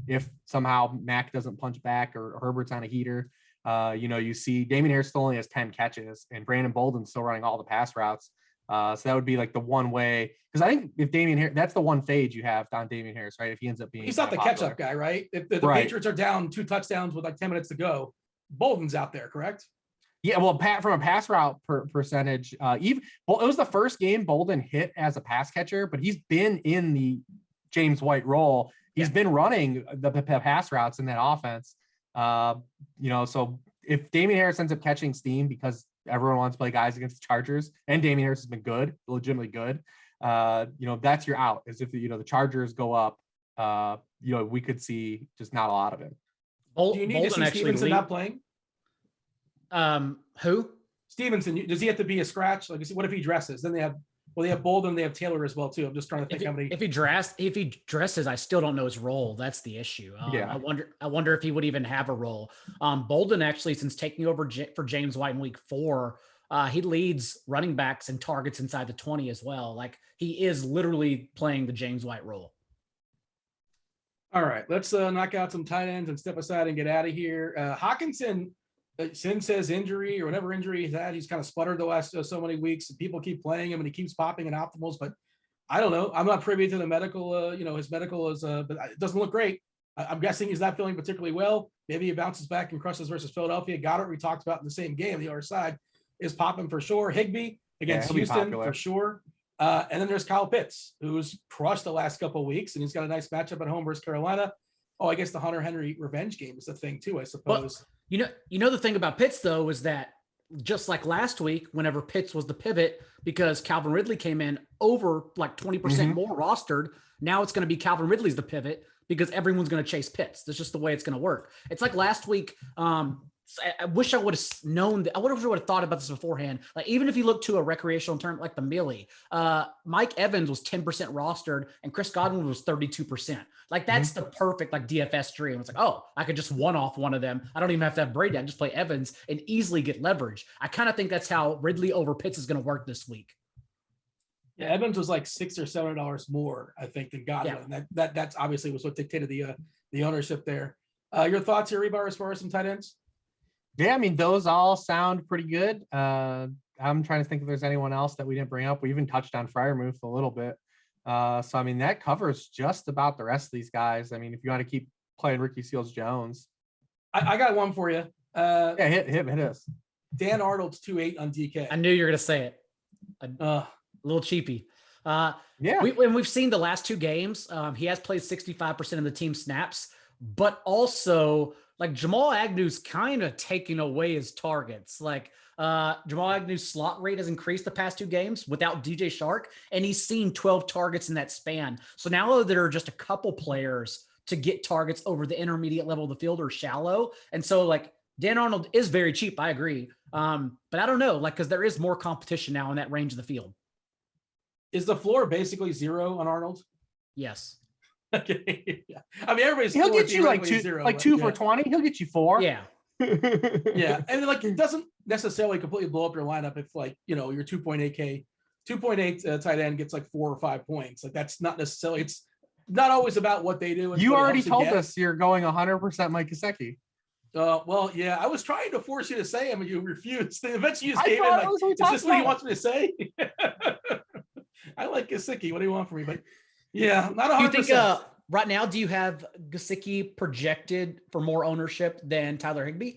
If somehow Mac doesn't punch back or Herbert's on a heater, you see Damian Harris still only has 10 catches, and Brandon Bolden's still running all the pass routes. So that would be like the one way, because I think if Damian Harris, that's the one fade you have on Damian Harris, right? If he ends up being, he's not the catch-up guy, right? If the Patriots are down 2 touchdowns with like 10 minutes to go, Bolden's out there, correct? Yeah, well, from a pass route percentage, it was the first game Bolden hit as a pass catcher, but he's been in the James White role. He's been running the pass routes in that offense. So if Damian Harris ends up catching steam because everyone wants to play guys against the Chargers, and Damian Harris has been good, legitimately good, that's your out. Is if the Chargers go up, we could see just not a lot of it. Do you need to see Stevenson not playing? Who? Stevenson. Does he have to be a scratch? Like, what if he dresses? Then they have Bolden, they have Taylor as well too. I'm just trying to think how many. If he dresses, I still don't know his role. That's the issue. I wonder if he would even have a role. Bolden actually, since taking over for James White in week 4, he leads running backs and targets inside the 20 as well. Like, he is literally playing the James White role. All right, let's knock out some tight ends and step aside and get out of here. Hawkinson, since his injury or whatever injury he's had, he's kind of sputtered the last so many weeks. People keep playing him and he keeps popping in optimals, but I don't know. I'm not privy to the medical, his medical is, but it doesn't look great. I'm guessing he's not feeling particularly well. Maybe he bounces back and crushes versus Philadelphia. Goddard, we talked about in the same game, the other side, is popping for sure. Higbee against Houston for sure. And then there's Kyle Pitts, who's crushed the last couple of weeks, and he's got a nice matchup at home versus Carolina. Oh, I guess the Hunter Henry revenge game is the thing too, I suppose. Well, the thing about Pitts though is that just like last week, whenever Pitts was the pivot, because Calvin Ridley came in over like 20% more rostered. Now it's going to be Calvin Ridley's the pivot because everyone's going to chase Pitts. That's just the way it's going to work. It's like last week. I wish I would have known that. I would have thought about this beforehand. Like, even if you look to a recreational term, like the Millie, Mike Evans was 10% rostered and Chris Godwin was 32%. Like, that's the perfect like DFS dream. It's like, oh, I could just one off one of them. I don't even have to have Brady. I can just play Evans and easily get leverage. I kind of think that's how Ridley over Pitts is going to work this week. Yeah, Evans was like $600 or $700 more, I think, than Godwin. Yeah. That's obviously was what dictated the ownership there. Your thoughts here, Hribar, as far as some tight ends? Yeah, I mean, those all sound pretty good. I'm trying to think if there's anyone else that we didn't bring up. We even touched on Freiermuth a little bit. So, I mean, that covers just about the rest of these guys. I mean, if you want to keep playing Ricky Seals-Jones. I got one for you. Yeah, hit us. Dan Arnold's 2.8 on DK. I knew you were going to say it. A little cheapy. Yeah. We've seen the last two games. He has played 65% of the team snaps, but also like Jamal Agnew's kind of taking away his targets. Like Jamal Agnew's slot rate has increased the past two games without DJ Shark, and he's seen 12 targets in that span. So now there are just a couple players to get targets over the intermediate level of the field or shallow. And so like Dan Arnold is very cheap. I agree. But I don't know, like, cause there is more competition now in that range of the field. Is the floor basically 0 on Arnold? Yes. Okay. Yeah. I mean, he'll get you like two for 20. He'll get you 4. Yeah. Yeah. And like, it doesn't necessarily completely blow up your lineup if like, your 2.8 tight end gets like 4 or 5 points. Like, that's not necessarily, it's not always about what they do. You already told us you're going 100% Mike Gesicki. Well, yeah, I was trying to force you to say him and you refused. Eventually you just gave in like, is this what he wants me to say? I like Gesicki. What do you want from me? But yeah, not 100%. Do you think, right now, do you have Gesicki projected for more ownership than Tyler Higbee?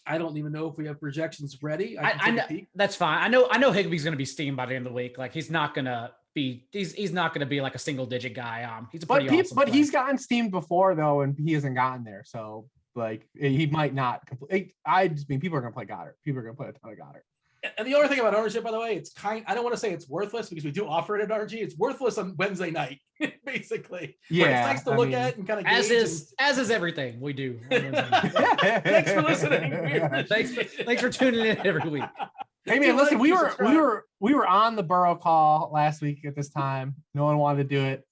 I don't even know if we have projections ready. I know that's fine. I know Higbee's going to be steamed by the end of the week. Like, he's not going to be like a single digit guy. He's a pretty awesome but player. He's gotten steamed before though, and he hasn't gotten there. So like, he might not complete. I just mean, people are going to play Goddard. People are going to play a ton of Goddard. And the other thing about ownership, by the way, I don't want to say it's worthless because we do offer it at RG. It's worthless on Wednesday night, basically. Yeah. But it's nice to look at and kind of as is everything we do. Thanks for listening. Thanks for tuning in every week. Hey man, listen, we were on the Burrow call last week at this time. No one wanted to do it.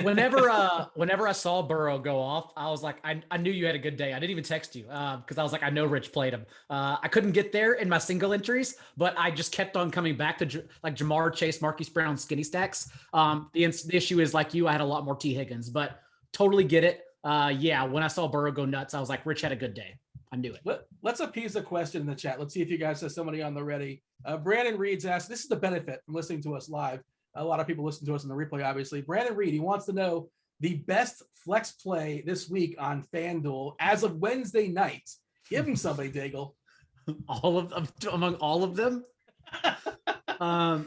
Whenever I saw Burrow go off, I was like, I knew you had a good day. I didn't even text you because I was like, I know Rich played him. I couldn't get there in my single entries, but I just kept on coming back to like Jamar Chase, Marquise Brown, skinny stacks. The issue is like I had a lot more T Higgins, but totally get it. Yeah, when I saw Burrow go nuts, I was like, Rich had a good day. I knew it. Let's appease the question in the chat. Let's see if you guys have somebody on the ready. Brandon Reed's asked, this is the benefit from listening to us live. A lot of people listen to us in the replay, obviously. Brandon Reed, he wants to know the best flex play this week on FanDuel as of Wednesday night. Give him somebody, Daigle. Among all of them. On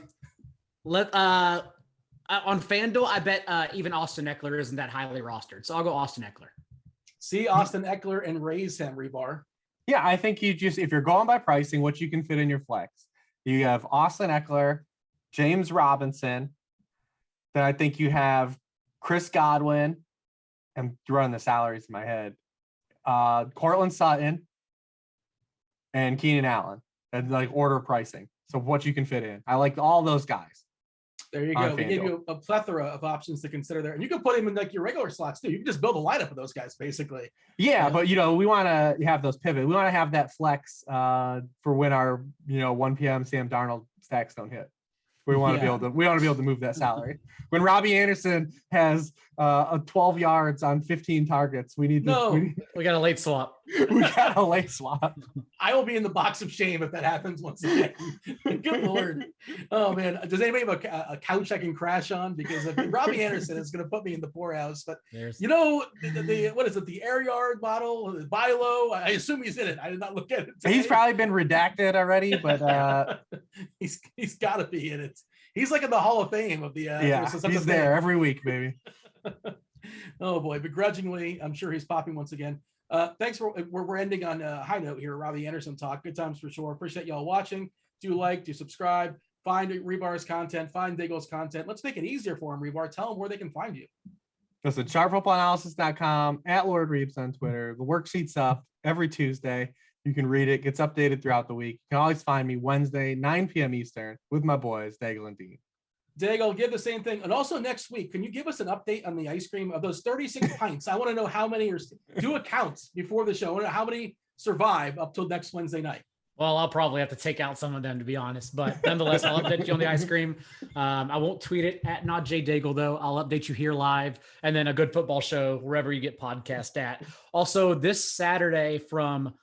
FanDuel, I bet even Austin Eckler isn't that highly rostered. So I'll go Austin Eckler. See Austin Eckler and raise him, Hribar. Yeah, I think if you're going by pricing, what you can fit in your flex. You have Austin Eckler, James Robinson. Then I think you have Chris Godwin. I'm running the salaries in my head. Cortland Sutton and Keenan Allen, and like order pricing. So what you can fit in. I like all those guys. There you go. We gave you a plethora of options to consider there. And you can put him in like your regular slots too. You can just build a lineup of those guys basically. Yeah, but we want to have those pivot. We want to have that flex for when our 1 p.m. Sam Darnold stacks don't hit. We want to be able to move that salary. When Robbie Anderson has 12 yards on 15 targets, we got a late swap. We got a late swap. I will be in the box of shame if that happens once again. Good Lord. Oh man. Does anybody have a couch I can crash on? Because if Robbie Anderson is going to put me in the poorhouse, but what is it? The air yard model, the buy low. I assume he's in it. I did not look at it today. He's probably been redacted already, but he's got to be in it. He's like in the Hall of Fame of the. He's there every week, baby. Oh boy, begrudgingly, I'm sure he's popping once again. Thanks for we're ending on a high note here. Robbie Anderson talk. Good times for sure. Appreciate y'all watching. Do subscribe, find Hribar's content, find Daigle's content. Let's make it easier for him, Hribar. Tell him where they can find you. Listen, sharpfootballanalysis.com, at Lord Reeves on Twitter. The worksheet's up every Tuesday. You can read it. Gets updated throughout the week. You can always find me Wednesday, 9 p.m. Eastern with my boys, Daigle and Dean. Daigle, give the same thing. And also next week, can you give us an update on the ice cream of those 36 pints? I want to know how many do a count before the show. I want to know how many survive up till next Wednesday night. Well, I'll probably have to take out some of them, to be honest. But nonetheless, I'll update you on the ice cream. I won't tweet it at not J Daigle, though. I'll update you here live, and then a good football show wherever you get podcast at. Also, this Saturday from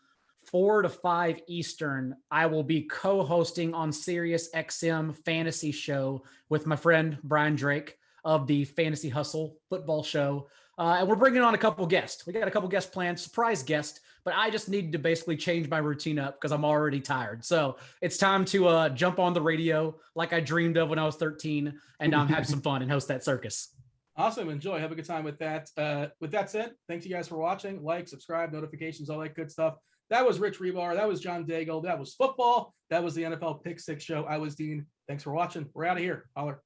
4 to 5 Eastern, I will be co-hosting on Sirius XM Fantasy Show with my friend Brian Drake of the Fantasy Hustle football show. And we're bringing on a couple guests. We got a couple guests planned, surprise guest, but I just need to basically change my routine up because I'm already tired. So it's time to jump on the radio like I dreamed of when I was 13 and have some fun and host that circus. Awesome. Enjoy. Have a good time with that. With that said, thanks you guys for watching. Like, subscribe, notifications, all that good stuff. That was Rich Hribar. That was John Daigle. That was football. That was the NFL Pick Six Show. I was Dean. Thanks for watching. We're out of here. Holler.